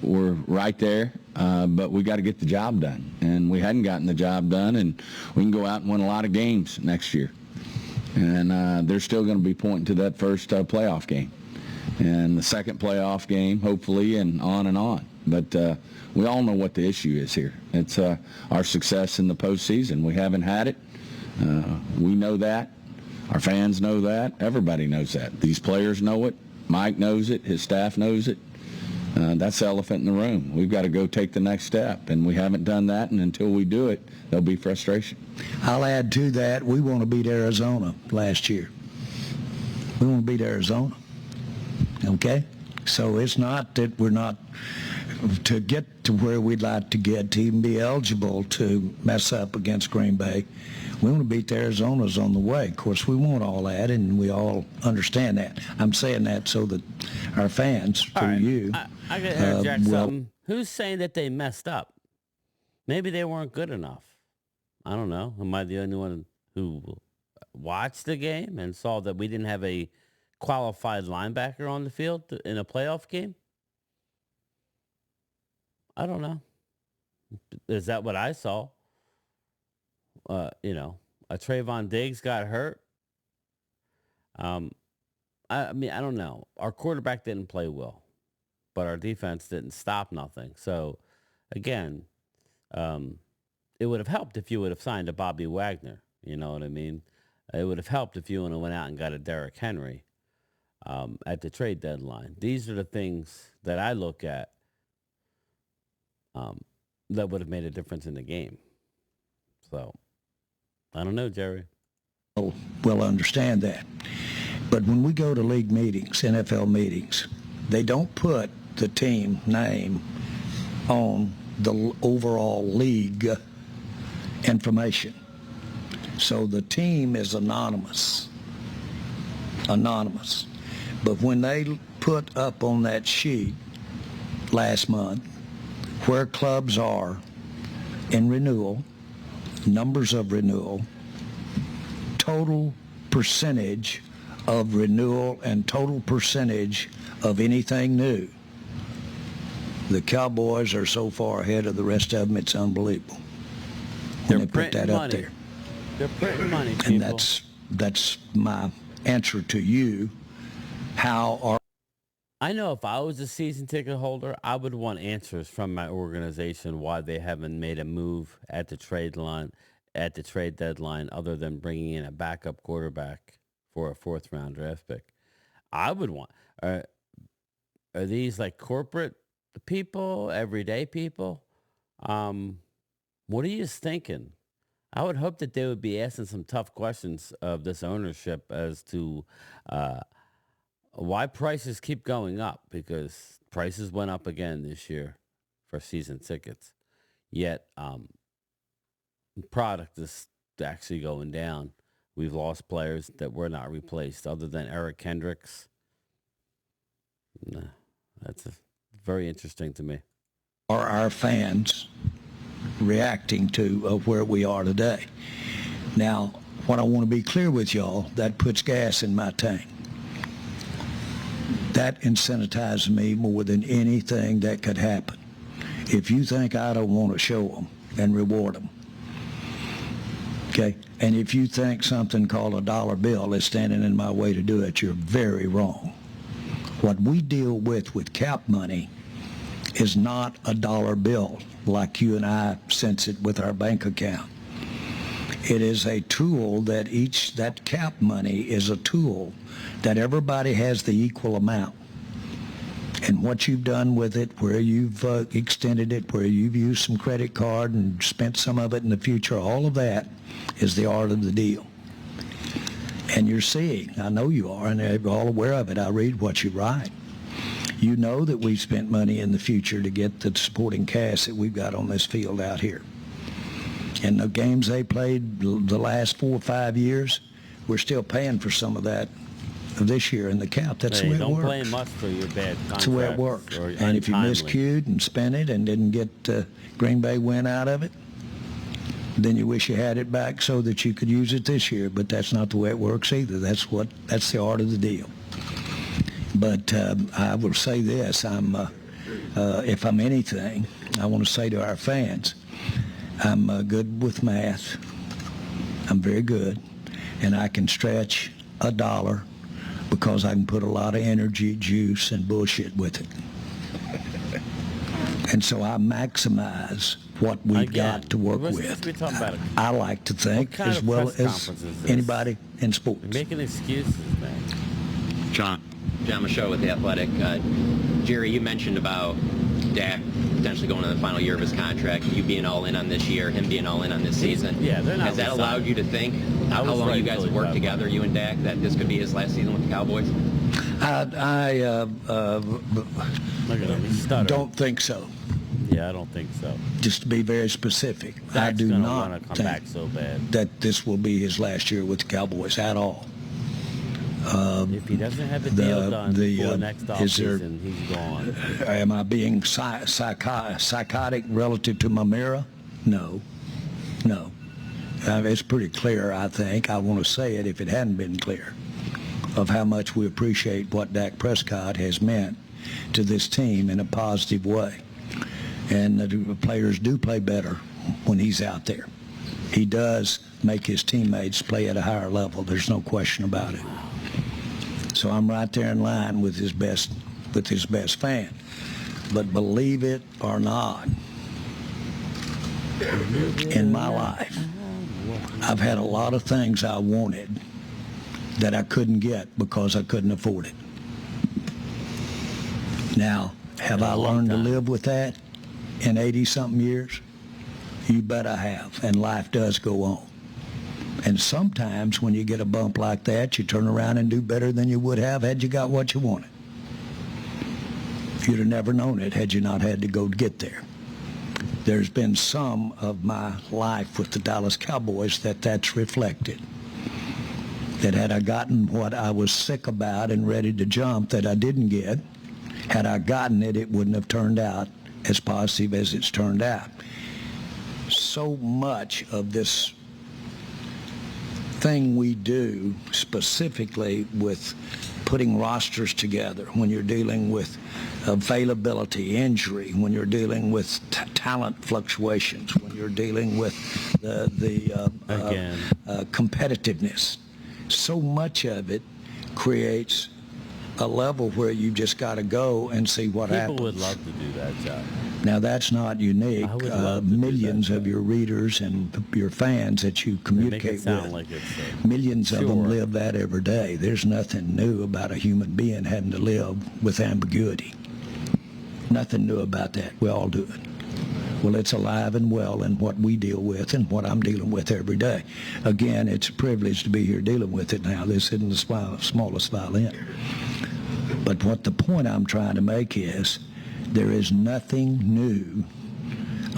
we're right there. But we got to get the job done, and we hadn't gotten the job done, and we can go out and win a lot of games next year. And they're still going to be pointing to that first playoff game and the second playoff game, hopefully, and on and on. But we all know what the issue is here. It's our success in the postseason. We haven't had it. We know that. Our fans know that. Everybody knows that. These players know it. Mike knows it. His staff knows it. That's the elephant in the room. We've got to go take the next step, and we haven't done that, and until we do it, there'll be frustration. I'll add to that, we want to beat Arizona last year. We want to beat Arizona. Okay? So it's not that we're not, to get to where we'd like to get, to even be eligible to mess up against Green Bay, we want to beat the Arizonas on the way. Of course, we want all that, and we all understand that. I'm saying that so that our fans, through you... I got to interject something. Who's saying that they messed up? Maybe they weren't good enough. I don't know. Am I the only one who watched the game and saw that we didn't have a qualified linebacker on the field in a playoff game? I don't know. Is that what I saw? A Trayvon Diggs got hurt. I mean, I don't know. Our quarterback didn't play well, but our defense didn't stop nothing. So, again, it would have helped if you would have signed a Bobby Wagner. You know what I mean? It would have helped if you would have went out and got a Derrick Henry at the trade deadline. These are the things that I look at that would have made a difference in the game. So, I don't know, Jerry. Well, understand that. But when we go to league meetings, NFL meetings, they don't put the team name on the overall league information. So the team is anonymous. But when they put up on that sheet last month where clubs are in renewal, numbers of renewal, total percentage of renewal, and total percentage of anything new. The Cowboys are so far ahead of the rest of them, it's unbelievable. They're When they put that printing up money. there. They're printing money, people. And that's my answer to you. How are I know if I was a season ticket holder, I would want answers from my organization why they haven't made a move at the trade deadline, other than bringing in a backup quarterback for a 4th-round draft pick. I would want. Are these like corporate people, everyday people? What are you thinking? I would hope that they would be asking some tough questions of this ownership as to why prices keep going up, because prices went up again this year for season tickets. Yet product is actually going down. We've lost players that were not replaced, other than Eric Kendricks. Nah, that's very interesting to me. are our fans reacting to of where we are today? Now, what I want to be clear with y'all, that puts gas in my tank. That incentivizes me more than anything that could happen. If you think I don't want to show them and reward them, okay, and if you think something called a dollar bill is standing in my way to do it, you're very wrong. What we deal with cap money is not a dollar bill like you and I sense it with our bank account. It is a tool that cap money is a tool that everybody has the equal amount. And what you've done with it, where you've extended it, where you've used some credit card and spent some of it in the future, all of that is the art of the deal. And you're seeing, I know you are, and you're all aware of it. I read what you write. You know that we've spent money in the future to get the supporting cast that we've got on this field out here. And the games they played the last 4 or 5 years, we're still paying for some of that this year in the cap. That's the way it don't works. blame us for your bad contracts. That's the way it works. Or And if you untimely. miscued and spent it and didn't get Green Bay win out of it, then you wish you had it back so that you could use it this year. But that's not the way it works either. That's the art of the deal. But I will say this: if I'm anything, I want to say to our fans, I'm good with math. I'm very good, and I can stretch a dollar because I can put a lot of energy, juice, and bullshit with it. And so I maximize what we've got to work with. We're talking about I like to think, kind as of well press as conference is this? anybody in sports. You're making excuses, man. John Michaud with The Athletic. Jerry, you mentioned about Dak potentially going to the final year of his contract, you being all in on this year, him being all in on this season. Yeah, they're not Has that allowed you to think how long you guys have worked together, you and Dak, that this could be his last season with the Cowboys? Look at him, he's stuttering. Don't think so. Yeah, I don't think so. Just to be very specific, I Dak's do gonna not wanna come think back so bad. that this will be his last year with the Cowboys at all. If he doesn't have a deal done before next offseason, he's gone. Am I being psychotic relative to my mirror? No. It's pretty clear, I think. I want to say it if it hadn't been clear, of how much we appreciate what Dak Prescott has meant to this team in a positive way. And the players do play better when he's out there. He does make his teammates play at a higher level. There's no question about it. So I'm right there in line with his best fan. But believe it or not, in my life, I've had a lot of things I wanted that I couldn't get because I couldn't afford it. Now, have I learned to live with that in 80-something years? You bet I have, and life does go on. And sometimes when you get a bump like that, you turn around and do better than you would have had you got what you wanted. You'd have never known it had you not had to go get there. There's been some of my life with the Dallas Cowboys that's reflected. That had I gotten what I was sick about and ready to jump that I didn't get, Had I gotten it, it wouldn't have turned out as positive as it's turned out. So much of this thing we do, specifically with putting rosters together, when you're dealing with availability, injury, when you're dealing with talent fluctuations, when you're dealing with the competitiveness, so much of it creates a level where you just got to go and see what happens. People would love to do that job. Now, that's not unique. I would love to Millions do that of your readers and your fans that you communicate with, like millions of them live that every day. There's nothing new about a human being having to live with ambiguity. Nothing new about that. We all do it. Well, it's alive and well in what we deal with and what I'm dealing with every day. Again, it's a privilege to be here dealing with it now. This isn't the smallest violin. But what the point I'm trying to make is there is nothing new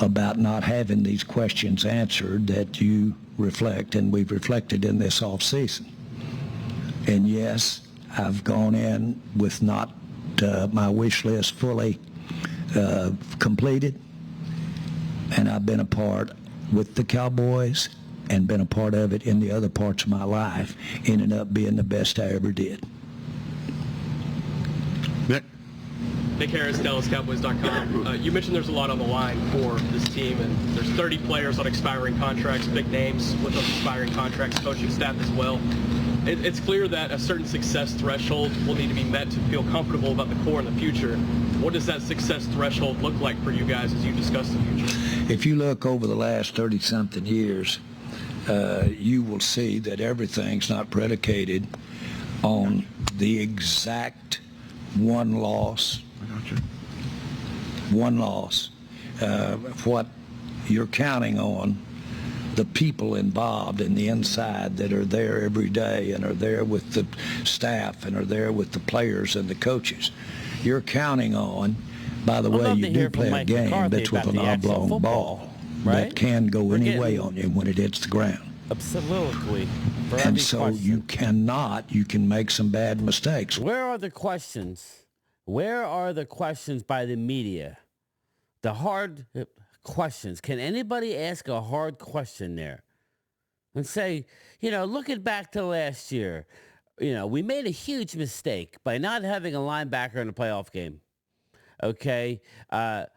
about not having these questions answered that you reflect, and we've reflected in this off season. And yes, I've gone in with not my wish list fully completed, and I've been a part with the Cowboys and been a part of it in the other parts of my life, ended up being the best I ever did. Nick Harris, DallasCowboys.com. You mentioned there's a lot on the line for this team, and there's 30 players on expiring contracts, big names with those expiring contracts, coaching staff as well. It's clear that a certain success threshold will need to be met to feel comfortable about the core in the future. What does that success threshold look like for you guys as you discuss the future? If you look over the last 30-something years, you will see that everything's not predicated on the exact one loss. What you're counting on, the people involved in the inside that are there every day and are there with the staff and are there with the players and the coaches. You're counting on, by the way, you do play a game that's with an oblong ball that can go any way on you when it hits the ground. Absolutely. And so you can make some bad mistakes. Where are the questions? Where are the questions by the media? The hard questions. Can anybody ask a hard question there? And say, looking back to last year, we made a huge mistake by not having a linebacker in a playoff game. Okay? It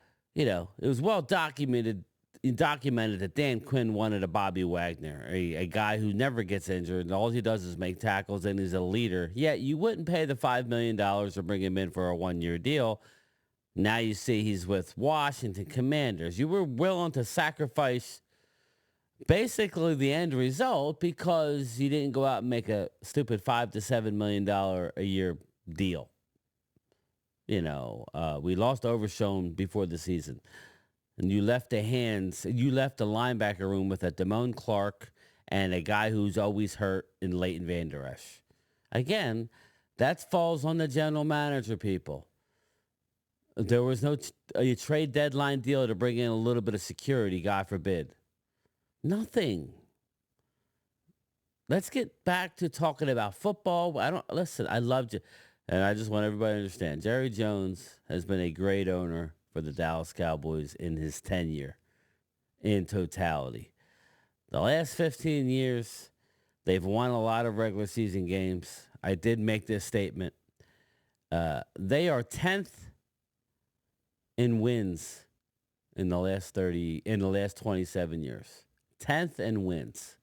was well documented that Dan Quinn wanted a Bobby Wagner, a guy who never gets injured, and all he does is make tackles, and he's a leader. Yet you wouldn't pay the $5 million or bring him in for a one-year deal. Now you see he's with Washington Commanders. You were willing to sacrifice basically the end result because you didn't go out and make a stupid $5 to $7 million a year deal. We lost Overshown before the season. And you left the linebacker room with a Damone Clark and a guy who's always hurt in Leighton Vander Esch. Again, that falls on the general manager, people. There was no a trade deadline deal to bring in a little bit of security, God forbid. Nothing. Let's get back to talking about football. I loved you. And I just want everybody to understand, Jerry Jones has been a great owner for the Dallas Cowboys in his tenure in totality. The last 15 years, they've won a lot of regular season games. I did make this statement. They are 10th in wins in the last 27 years. 10th in wins.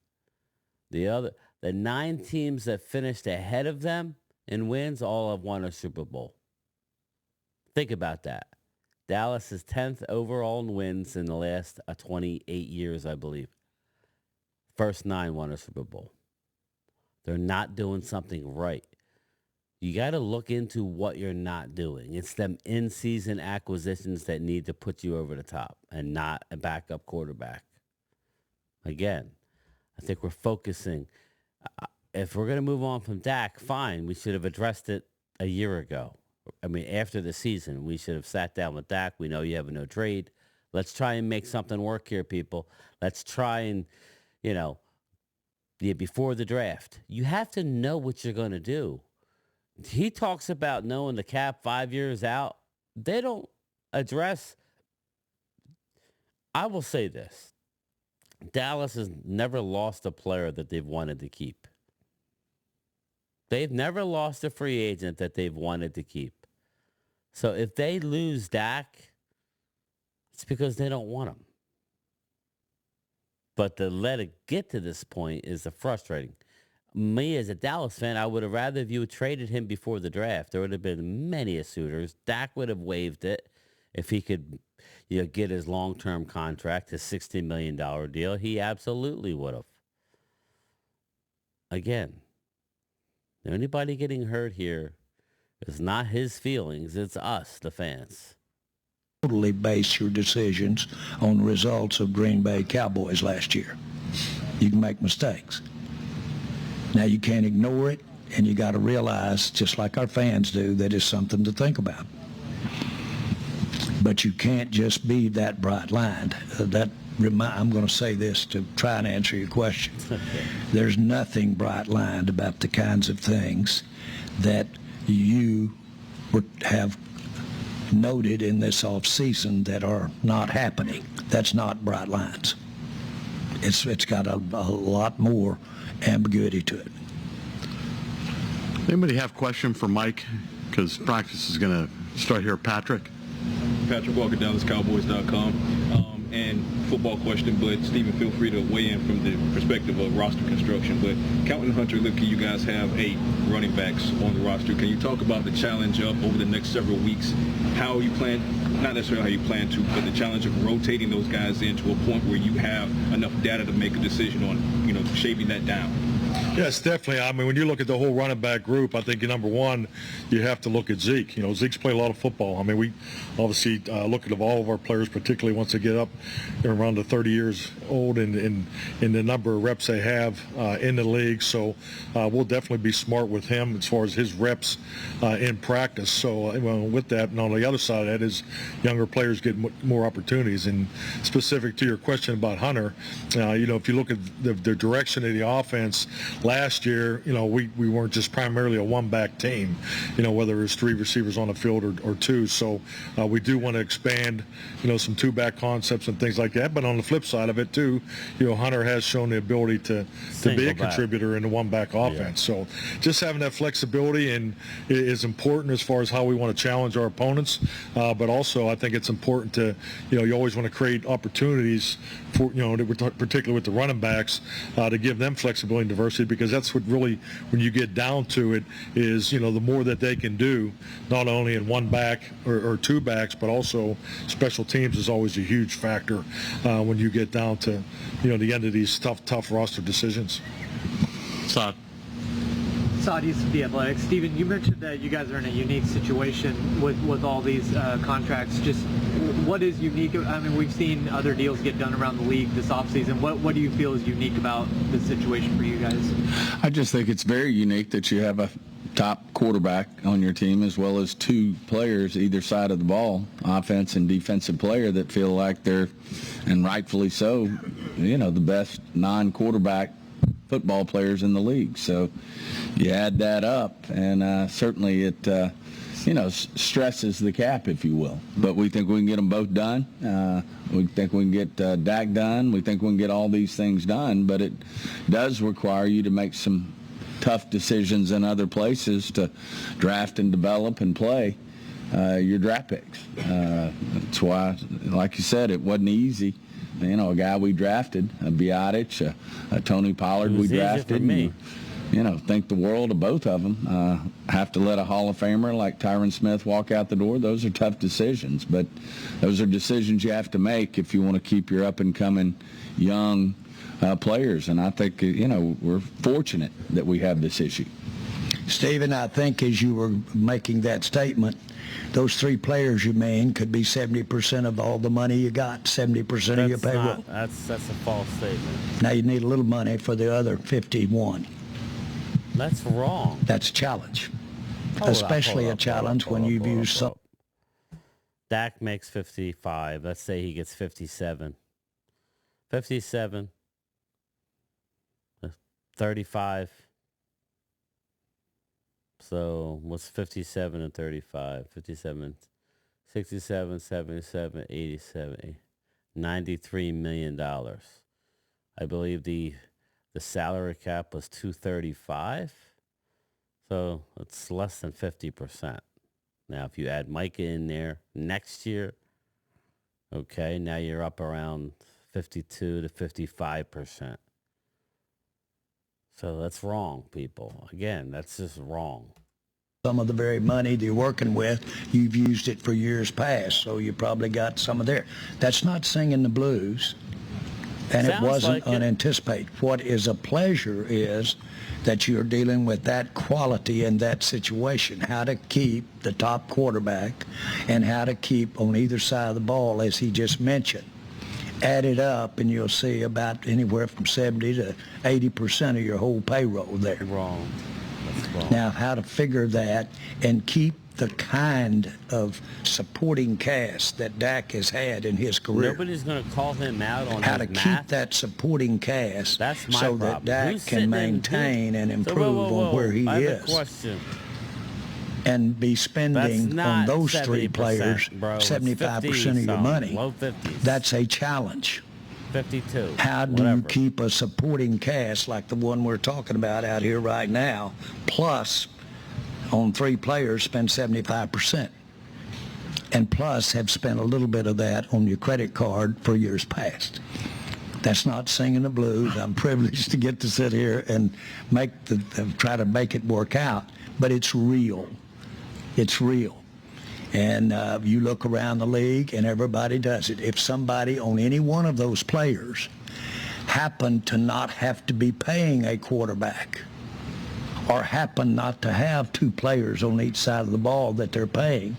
The 9 teams that finished ahead of them in wins all have won a Super Bowl. Think about that. Dallas is 10th overall in wins in the last 28 years, I believe. First 9 won a Super Bowl. They're not doing something right. You got to look into what you're not doing. It's them in-season acquisitions that need to put you over the top and not a backup quarterback. Again, I think we're focusing. If we're going to move on from Dak, fine. We should have addressed it a year ago. After the season, we should have sat down with Dak. We know you have no trade. Let's try and make something work here, people. Let's try and, before the draft. You have to know what you're going to do. He talks about knowing the cap 5 years out. they don't address. I will say this. Dallas has never lost a player that they've wanted to keep. They've never lost a free agent that they've wanted to keep. So if they lose Dak, it's because they don't want him. But to let it get to this point is the frustrating. Me as a Dallas fan, I would have rather if you had traded him before the draft. There would have been many a suitors. Dak would have waived it if he could, get his long-term contract, his $60 million deal. He absolutely would have. Again, anybody getting hurt here is not his feelings. It's us, the fans. Totally base your decisions on the results of Green Bay Cowboys last year. You can make mistakes. Now you can't ignore it, and you got to realize, just like our fans do, that it's something to think about. But you can't just be that bright-lined. I'm going to say this to try and answer your question. There's nothing bright-lined about the kinds of things that you have noted in this off season that are not happening. That's not bright lines. It's got a lot more ambiguity to it. Anybody have a question for Mike? Because practice is going to start here. Patrick Walker, DallasCowboys.com. And football question, but Stephen, feel free to weigh in from the perspective of roster construction. But Counting Hunter, look, you guys have 8 running backs on the roster. Can you talk about the challenge of over the next several weeks, how you plan, not necessarily how you plan to, but the challenge of rotating those guys into a point where you have enough data to make a decision on, shaping that down? Yes, definitely. I mean, when you look at the whole running back group, I think number one, you have to look at Zeke. Zeke's played a lot of football. I mean, we obviously look at all of our players, particularly once they get up around the 30 years old and the number of reps they have in the league. So we'll definitely be smart with him as far as his reps in practice. So with that, and on the other side of that is younger players get more opportunities. And specific to your question about Hunter, if you look at the direction of the offense, last year, we weren't just primarily a one-back team, whether it's 3 receivers on the field or 2. So we do want to expand, some 2-back concepts and things like that. But on the flip side of it, too, Hunter has shown the ability to be a contributor in the one-back offense. Yeah. So just having that flexibility is important as far as how we want to challenge our opponents. But also, I think it's important to, you always want to create opportunities for, particularly with the running backs, to give them flexibility and diversity, because that's what really, when you get down to it, is, the more that they can do, not only in one back or 2 backs, but also special teams is always a huge factor when you get down to, the end of these tough roster decisions. Saad Yusuf, The Athletic. Steven, you mentioned that you guys are in a unique situation with all these contracts. Just what is unique? I mean, we've seen other deals get done around the league this offseason. What do you feel is unique about this situation for you guys? I just think it's very unique that you have a top quarterback on your team as well as 2 players either side of the ball, offense and defensive player, that feel like they're, and rightfully so, the best non-quarterback football players in the league. So you add that up, and certainly it stresses the cap, if you will. But we think we can get them both done. We think we can get Dak done. We think we can get all these things done, but it does require you to make some tough decisions in other places to draft and develop and play your draft picks. That's why, like you said, it wasn't easy. A guy we drafted, a Biotic, a Tony Pollard we drafted. For me. Think the world of both of them. Have to let a Hall of Famer like Tyron Smith walk out the door. Those are tough decisions, but those are decisions you have to make if you want to keep your up-and-coming young players. And I think, we're fortunate that we have this issue. Stephen, I think as you were making that statement, those 3 players you named could be 70% of all the money you got, 70% of your payroll. That's a false statement. Now you need a little money for the other 51. That's wrong. That's a challenge. Especially a challenge when you've used some. Dak makes 55. Let's say he gets 57. 57. 35. So what's 57 and 35? 57, 67, 77, 87, $93 million. I believe the salary cap was 235. So it's less than 50%. Now, if you add Micah in there next year, okay, now you're up around 52 to 55%. So that's wrong, people. Again, that's just wrong. Some of the very money that you're working with, you've used it for years past, so you probably got some of there. That's not singing the blues, and it wasn't unanticipated. What is a pleasure is that you're dealing with that quality in that situation, how to keep the top quarterback and how to keep on either side of the ball, as he just mentioned. Add it up, and you'll see about anywhere from 70 to 80% of your whole payroll there. Wrong. That's wrong. Now, how to figure that and keep the kind of supporting cast that Dak has had in his career. Nobody's going to call him out on how his to math. Keep that supporting cast That's my so problem. that Dak Who's can maintain and improve whoa. on where he I have is. a question. And be spending on those three 70%, players bro. 75% of your money. Low 50s. That's a challenge. 52. How do you keep a supporting cast like the one we're talking about out here right now, plus on three players spend 75%, and plus have spent a little bit of that on your credit card for years past? That's not singing the blues. I'm privileged to get to sit here and try to make it work out, but it's real. It's real. And you look around the league, and everybody does it. If somebody on any one of those players happened to not have to be paying a quarterback, or happen not to have two players on each side of the ball that they're paying,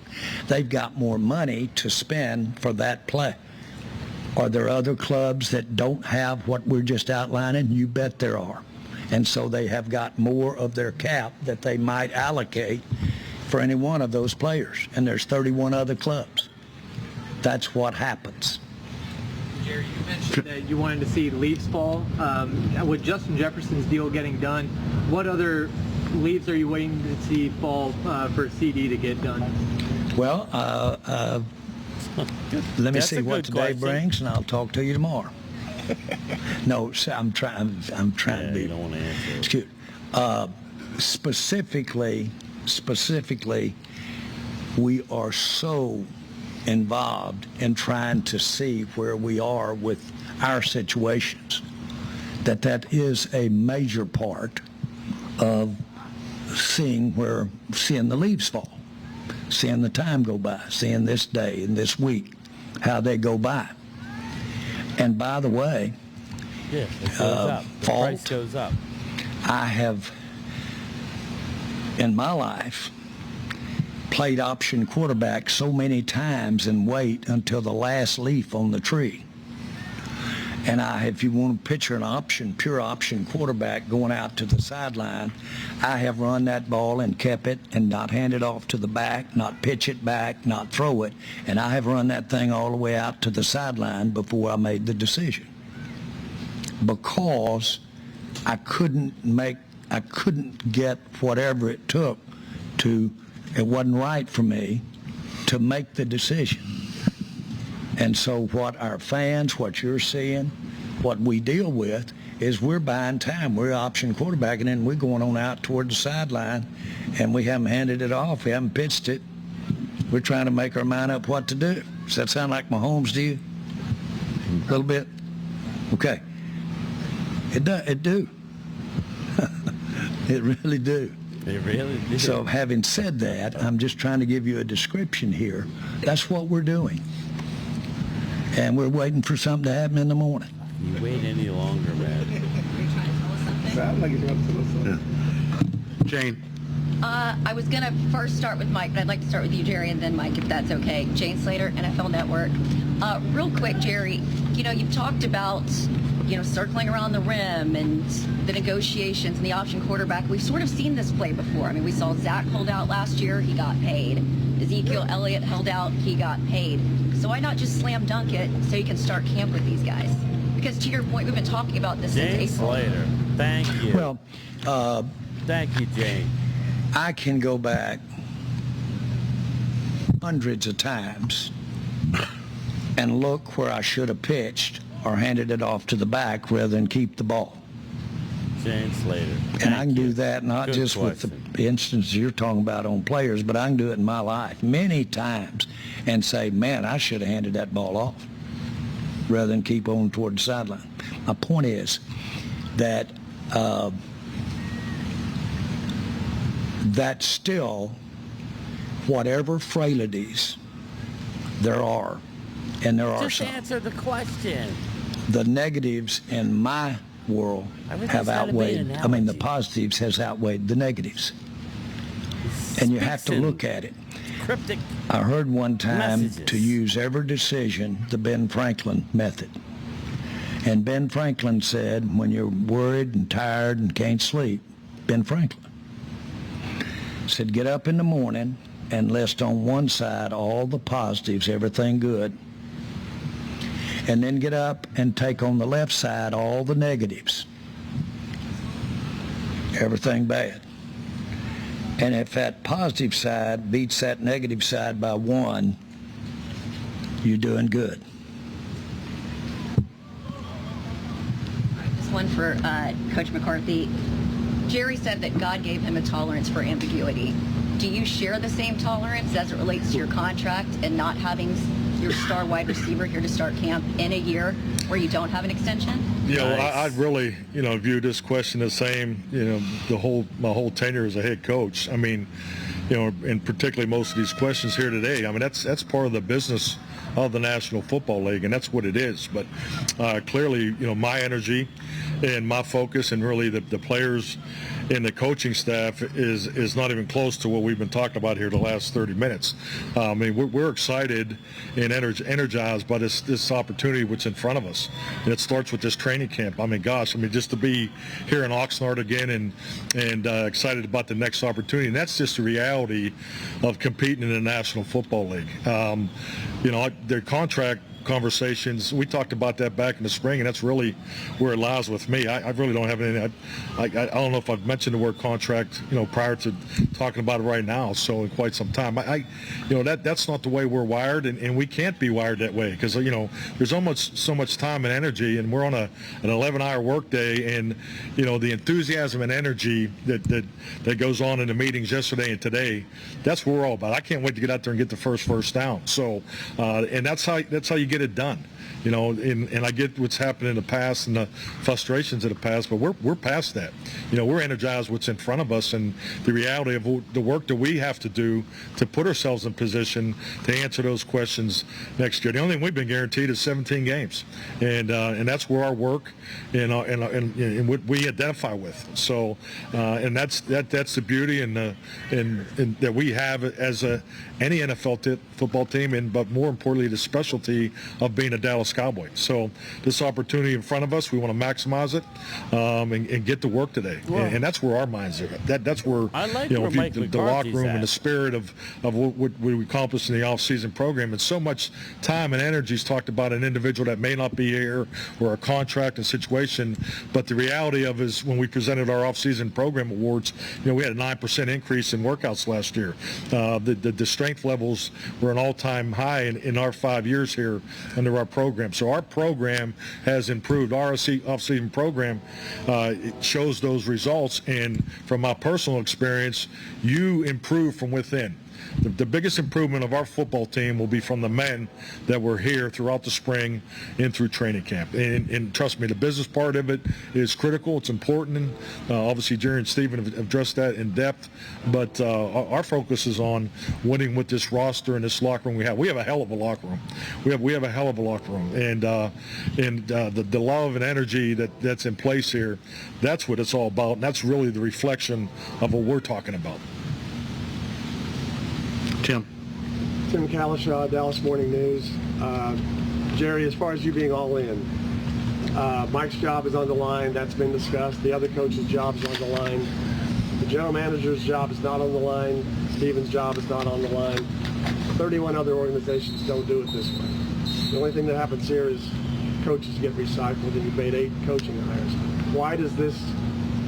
they've got more money to spend for that play. Are there other clubs that don't have what we're just outlining? You bet there are. And so they have got more of their cap that they might allocate for any one of those players. And there's 31 other clubs. That's what happens. Jerry, you mentioned that you wanted to see leaves fall. With Justin Jefferson's deal getting done, what other leaves are you waiting to see fall for CD to get done? Well, let me see what today brings, and I'll talk to you tomorrow. No, I'm trying to be. You don't want to answer. Excuse. Specifically, we are so involved in trying to see where we are with our situations that is a major part of seeing the leaves fall, seeing the time go by, seeing this day and this week, how they go by. And by the way, it goes up. The price goes up. I have, in my life, played option quarterback so many times and wait until the last leaf on the tree. And if you want to picture pure option quarterback going out to the sideline, I have run that ball and kept it and not hand it off to the back, not pitch it back, not throw it. And I have run that thing all the way out to the sideline before I made the decision. Because I couldn't get whatever it took it wasn't right for me to make the decision. And so what our fans, what you're seeing, what we deal with is we're buying time. We're option quarterbacking, and we're going on out toward the sideline, and we haven't handed it off. We haven't pitched it. We're trying to make our mind up what to do. Does that sound like Mahomes to you? A little bit? Okay. It do. It really do. They really do. So having said that, I'm just trying to give you a description here. That's what we're doing. And we're waiting for something to happen in the morning. You wait any longer, man. Jane. I was going to first start with Mike, but I'd like to start with you, Jerry, and then Mike, if that's okay. Jane Slater, NFL Network. Real quick, Jerry, you've talked about, circling around the rim and the negotiations and the option quarterback. We've sort of seen this play before. I mean, we saw Zach hold out last year. He got paid. Ezekiel Elliott held out. He got paid. So why not just slam dunk it so you can start camp with these guys? Because to your point, we've been talking about this since April. Slater, thank you. Well, thank you, Jane. I can go back hundreds of times and look where I should have pitched or handed it off to the back rather than keep the ball. Shane Slater. And I can do that not Good just question. with the instances you're talking about on players, but I can do it in my life many times and say, man, I should have handed that ball off rather than keep on toward the sideline. My point is that that still, whatever frailties there are, and there are Just some, answer the question. the negatives in my world Everything's have gotta be an outweighed, I mean, the analogy. positives has outweighed the negatives. And you have to Speaks in look at it. Cryptic. I heard one time Messages. to use every decision the Ben Franklin method. And Ben Franklin said, when you're worried and tired and can't sleep, Ben Franklin said, get up in the morning and list on one side all the positives, everything good, and then get up and take on the left side all the negatives, everything bad. And if that positive side beats that negative side by one, you're doing good. This one for Coach McCarthy. Jerry said that God gave him a tolerance for ambiguity. Do you share the same tolerance as it relates to your contract and not having your star wide receiver here to start camp in a year where you don't have an extension? You know, Nice. I really, view this question the same, my whole tenure as a head coach. I mean, and particularly most of these questions here today, I mean, that's part of the business of the National Football League, and that's what it is. But clearly, my energy and my focus and really the players and the coaching staff is not even close to what we've been talking about here the last 30 minutes. I mean, we're excited and energized by this opportunity what's in front of us. And it starts with this training camp. I mean, gosh, just to be here in Oxnard again and excited about the next opportunity. And that's just the reality of competing in the National Football League. Their contract conversations, we talked about that back in the spring, and that's really where it lies with me. I really don't have anything. I don't know if I've mentioned the word contract, prior to talking about it right now, so in quite some time. That's not the way we're wired, and we can't be wired that way because, there's almost so much time and energy, and we're on an 11-hour work day, and, the enthusiasm and energy that goes on in the meetings yesterday and today, that's what we're all about. I can't wait to get out there and get the first down. So, and that's how you get it done. And I get what's happened in the past and the frustrations of the past, but we're past that. We're energized what's in front of us and the reality of the work that we have to do to put ourselves in position to answer those questions next year. The only thing we've been guaranteed is 17 games, and that's where our work and what we identify with. So, and that's the beauty and that we have as any NFL football team, but more importantly, the specialty of being a Dallas Cowboy. So this opportunity in front of us, we want to maximize it and get to work today. Well, and that's where our minds are. That's where I like where Mike the locker McCarthy's room at. and the spirit of what we accomplished in the off-season program. And so much time and energy is talked about an individual that may not be here or a contract and situation. But the reality of is when we presented our off-season program awards, we had a 9% increase in workouts last year. The strength levels were an all-time high in our 5 years here under our program. So our program has improved. Our off-season program it shows those results. And from my personal experience, you improve from within. The biggest improvement of our football team will be from the men that were here throughout the spring and through training camp. And trust me, the business part of it is critical. It's important. And, obviously, Jerry and Stephen have addressed that in depth. But our focus is on winning with this roster and this locker room we have. We have a hell of a locker room. We have a hell of a locker room. And the love and energy that's in place here, that's what it's all about. And that's really the reflection of what we're talking about. Tim Kalishaw, Dallas Morning News. Jerry, as far as you being all in, Mike's job is on the line. That's been discussed. The other coach's job is on the line. The general manager's job is not on the line. Stephen's job is not on the line. 31 other organizations don't do it this way. The only thing that happens here is coaches get recycled, and you've made 8 coaching hires. Why does this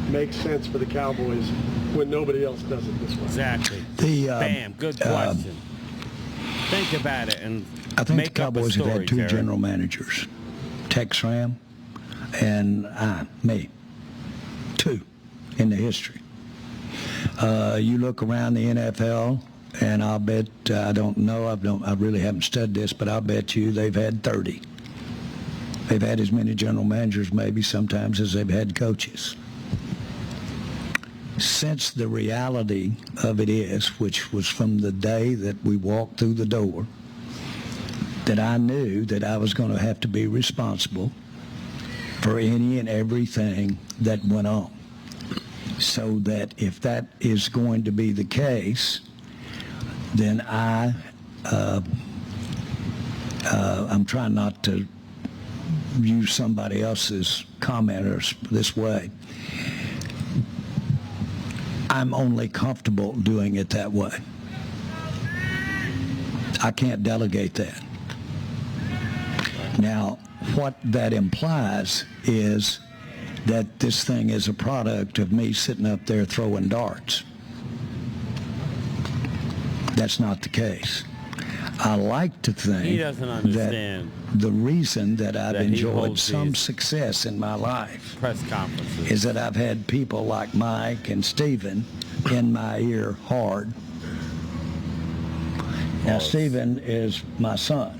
make sense for the Cowboys when nobody else does it this way? Exactly. The, Bam. Good question. think about it and I think make the Cowboys up a story, have had two Terry. general managers, Tex Ram and me. Two in the history. You look around the NFL, and I'll bet, I don't know, I really haven't studied this, but I'll bet you they've had 30. They've had as many general managers maybe sometimes as they've had coaches. Since the reality of it is, which was from the day that we walked through the door, that I knew that I was going to have to be responsible for any and everything that went on. So that if that is going to be the case, then I'm trying not to use somebody else's commenters this way. I'm only comfortable doing it that way. I can't delegate that. Now, what that implies is that this thing is a product of me sitting up there throwing darts. That's not the case. I like to think He doesn't understand that the reason that I've that he enjoyed holds some these success in my life press conferences is that I've had people like Mike and Stephen in my ear hard. Now, Stephen is my son,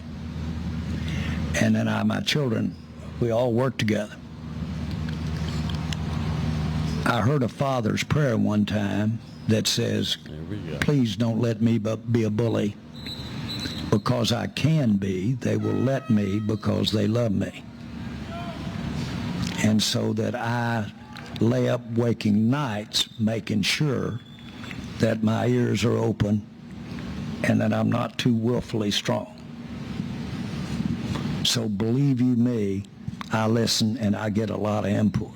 and then my children, we all work together. I heard a father's prayer one time that says, please don't let me be a bully. Because I can be, they will let me because they love me. And so that I lay up waking nights making sure that my ears are open and that I'm not too willfully strong. So believe you me, I listen and I get a lot of input.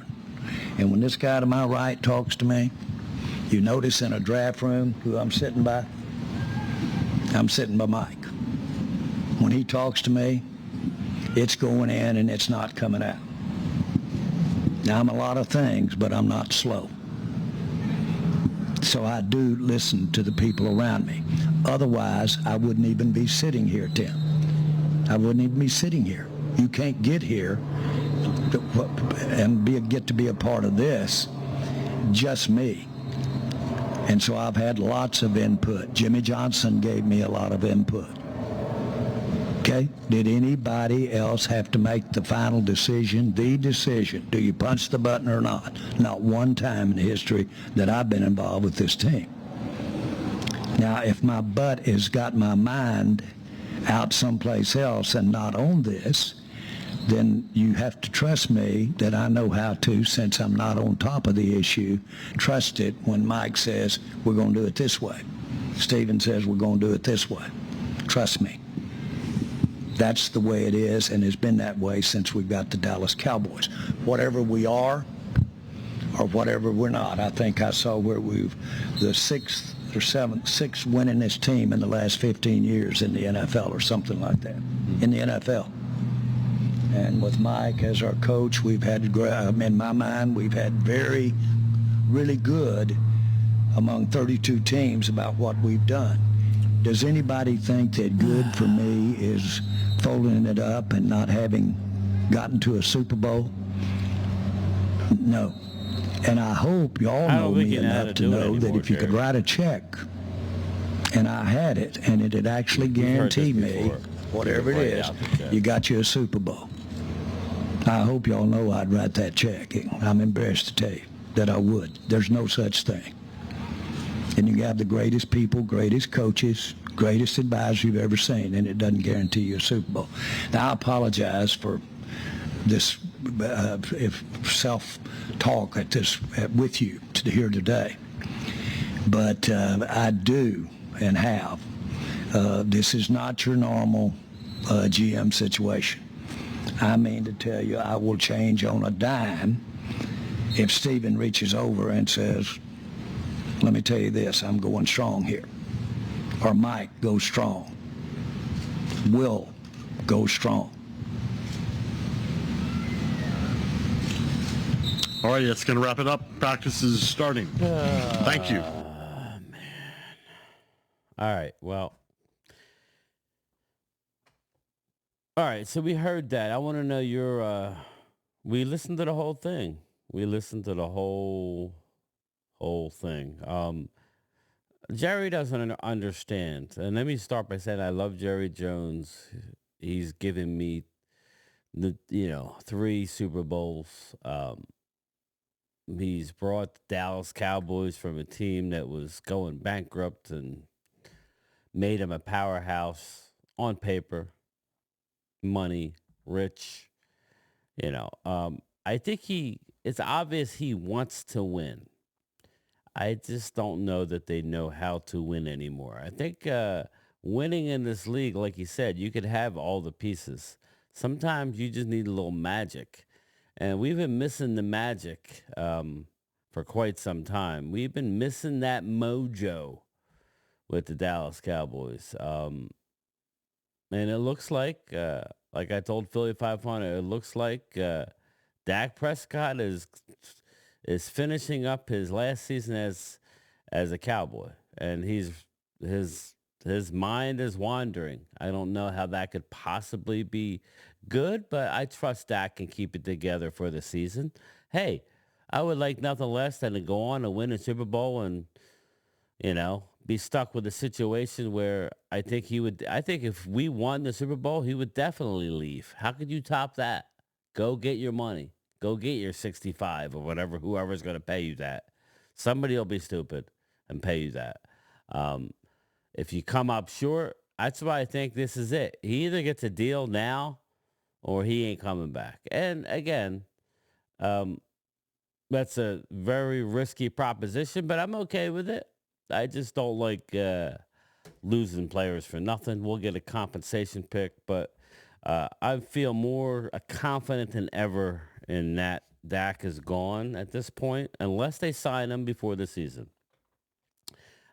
And when this guy to my right talks to me, you notice in a draft room who I'm sitting by? I'm sitting by Mike. When he talks to me, it's going in and it's not coming out. Now, I'm a lot of things, but I'm not slow. So I do listen to the people around me. Otherwise, I wouldn't even be sitting here, Tim. I wouldn't even be sitting here. You can't get here and get to be a part of this, just me. And so I've had lots of input. Jimmy Johnson gave me a lot of input. Okay? Did anybody else have to make the final decision? The decision. Do you punch the button or not? Not one time in history that I've been involved with this team. Now, if my butt has got my mind out someplace else and not on this, then you have to trust me that I know how to, since I'm not on top of the issue, trust it when Mike says, we're going to do it this way. Stephen says, we're going to do it this way. Trust me. That's the way it is, and it's been that way since we got the Dallas Cowboys. Whatever we are or whatever we're not, I think I saw where we've the sixth winningest team in the last 15 years in the NFL or something like that, in the NFL. And with Mike as our coach, we've had, in my mind, we've had really good among 32 teams about what we've done. Does anybody think that good for me is folding it up and not having gotten to a Super Bowl? No. And I hope y'all know me enough to know that if you could write a check, and I had it, and it had actually guaranteed me, whatever it is, you got you a Super Bowl. I hope y'all know I'd write that check. I'm embarrassed to tell you that I would. There's no such thing. And you have the greatest people, greatest coaches, greatest advisors you've ever seen, and it doesn't guarantee you a Super Bowl. Now, I apologize for this self-talk with you here today. But I do and have. This is not your normal GM situation. I mean to tell you, I will change on a dime if Stephen reaches over and says, let me tell you this, I'm going strong here. Or Mike goes strong. Will go strong. All right, that's going to wrap it up. Practice is starting. Thank you. Man. All right, well, All right, so we heard that. I want to know your. We listened to the whole thing. We listened to the whole thing. Jerry doesn't understand, and let me start by saying I love Jerry Jones. He's given me three Super Bowls. He's brought the Dallas Cowboys from a team that was going bankrupt and made him a powerhouse on paper, money, rich. I think it's obvious he wants to win. I just don't know that they know how to win anymore. I think winning in this league, like you said, you could have all the pieces. Sometimes you just need a little magic. And we've been missing the magic for quite some time. We've been missing that mojo with the Dallas Cowboys. And it looks like I told Philly 500, it looks like Dak Prescott is finishing up his last season as a Cowboy, and his mind is wandering. I don't know how that could possibly be good, but I trust Dak can keep it together for the season. Hey, I would like nothing less than to go on and win a Super Bowl and be stuck with a situation where I think if we won the Super Bowl, he would definitely leave. How could you top that? Go get your money. Go get your 65 or whatever, whoever's going to pay you that. Somebody will be stupid and pay you that. If you come up short, that's why I think this is it. He either gets a deal now or he ain't coming back. And again, that's a very risky proposition, but I'm okay with it. I just don't like losing players for nothing. We'll get a compensation pick, but I feel more confident than ever in that Dak is gone at this point, unless they sign him before the season.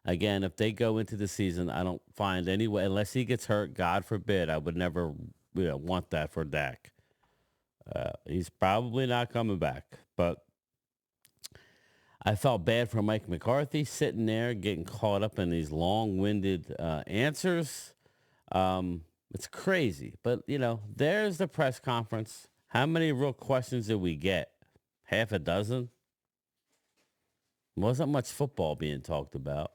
Again, if they go into the season, I don't find any way, unless he gets hurt, God forbid, I would never want that for Dak. He's probably not coming back, but I felt bad for Mike McCarthy sitting there getting caught up in these long-winded answers. It's crazy. But, there's the press conference. How many real questions did we get? Half a dozen? Wasn't much football being talked about.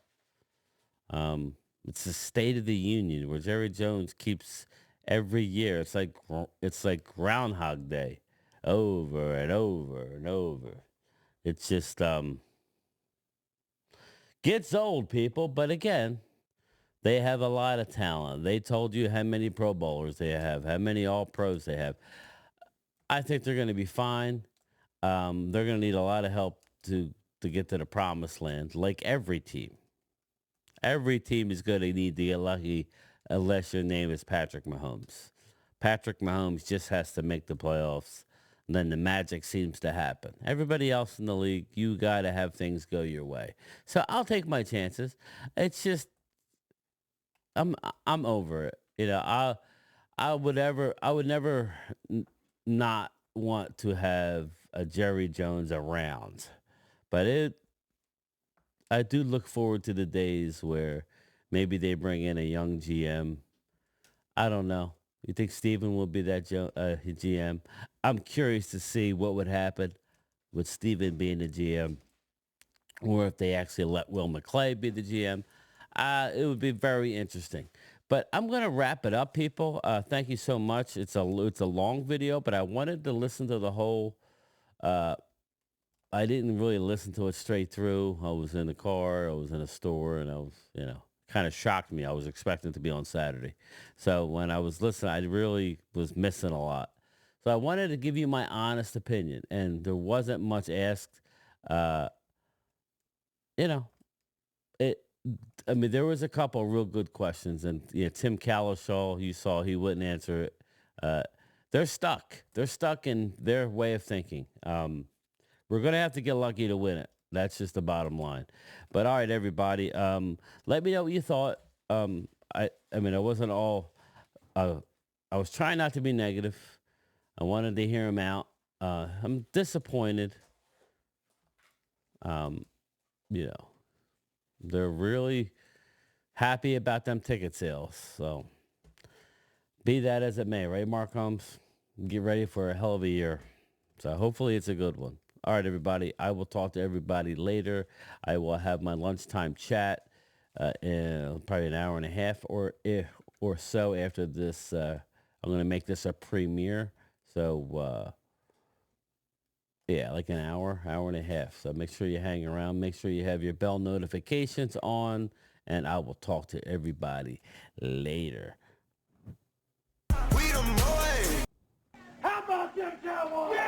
It's the State of the Union where Jerry Jones keeps every year. It's like Groundhog Day over and over and over. It's just gets old, people. But again, they have a lot of talent. They told you how many Pro Bowlers they have, how many All-Pros they have. I think they're going to be fine. They're going to need a lot of help to get to the promised land, like every team. Every team is going to need to get lucky unless your name is Patrick Mahomes. Patrick Mahomes just has to make the playoffs. And then the magic seems to happen. Everybody else in the league, you got to have things go your way. So I'll take my chances. It's just, I'm over it. I would never not want to have a Jerry Jones around. But I do look forward to the days where maybe they bring in a young GM. I don't know. You think Steven will be that GM? I'm curious to see what would happen with Steven being the GM, or if they actually let Will McClay be the GM. It would be very interesting. But I'm going to wrap it up, people. Thank you so much. It's a long video, but I wanted to listen to the whole. I didn't really listen to it straight through. I was in the car, I was in a store, and I was, kind of shocked me. I was expecting to be on Saturday. So when I was listening, I really was missing a lot. So I wanted to give you my honest opinion, and there wasn't much asked. There was a couple real good questions, and Tim Cowlishaw, you saw he wouldn't answer it. They're stuck. They're stuck in their way of thinking. We're going to have to get lucky to win it. That's just the bottom line. But all right, everybody, let me know what you thought. I wasn't all, I was trying not to be negative. I wanted to hear him out. I'm disappointed. They're really happy about them ticket sales. So Be that as it may, right, Mark Holmes? Get ready for a hell of a year. So hopefully it's a good one. All right, everybody. I will talk to everybody later. I will have my lunchtime chat in probably an hour and a half or so after this. I'm going to make this a premiere. So, yeah, like an hour and a half. So make sure you hang around. Make sure you have your bell notifications on. And I will talk to everybody later. How about them Cowboys?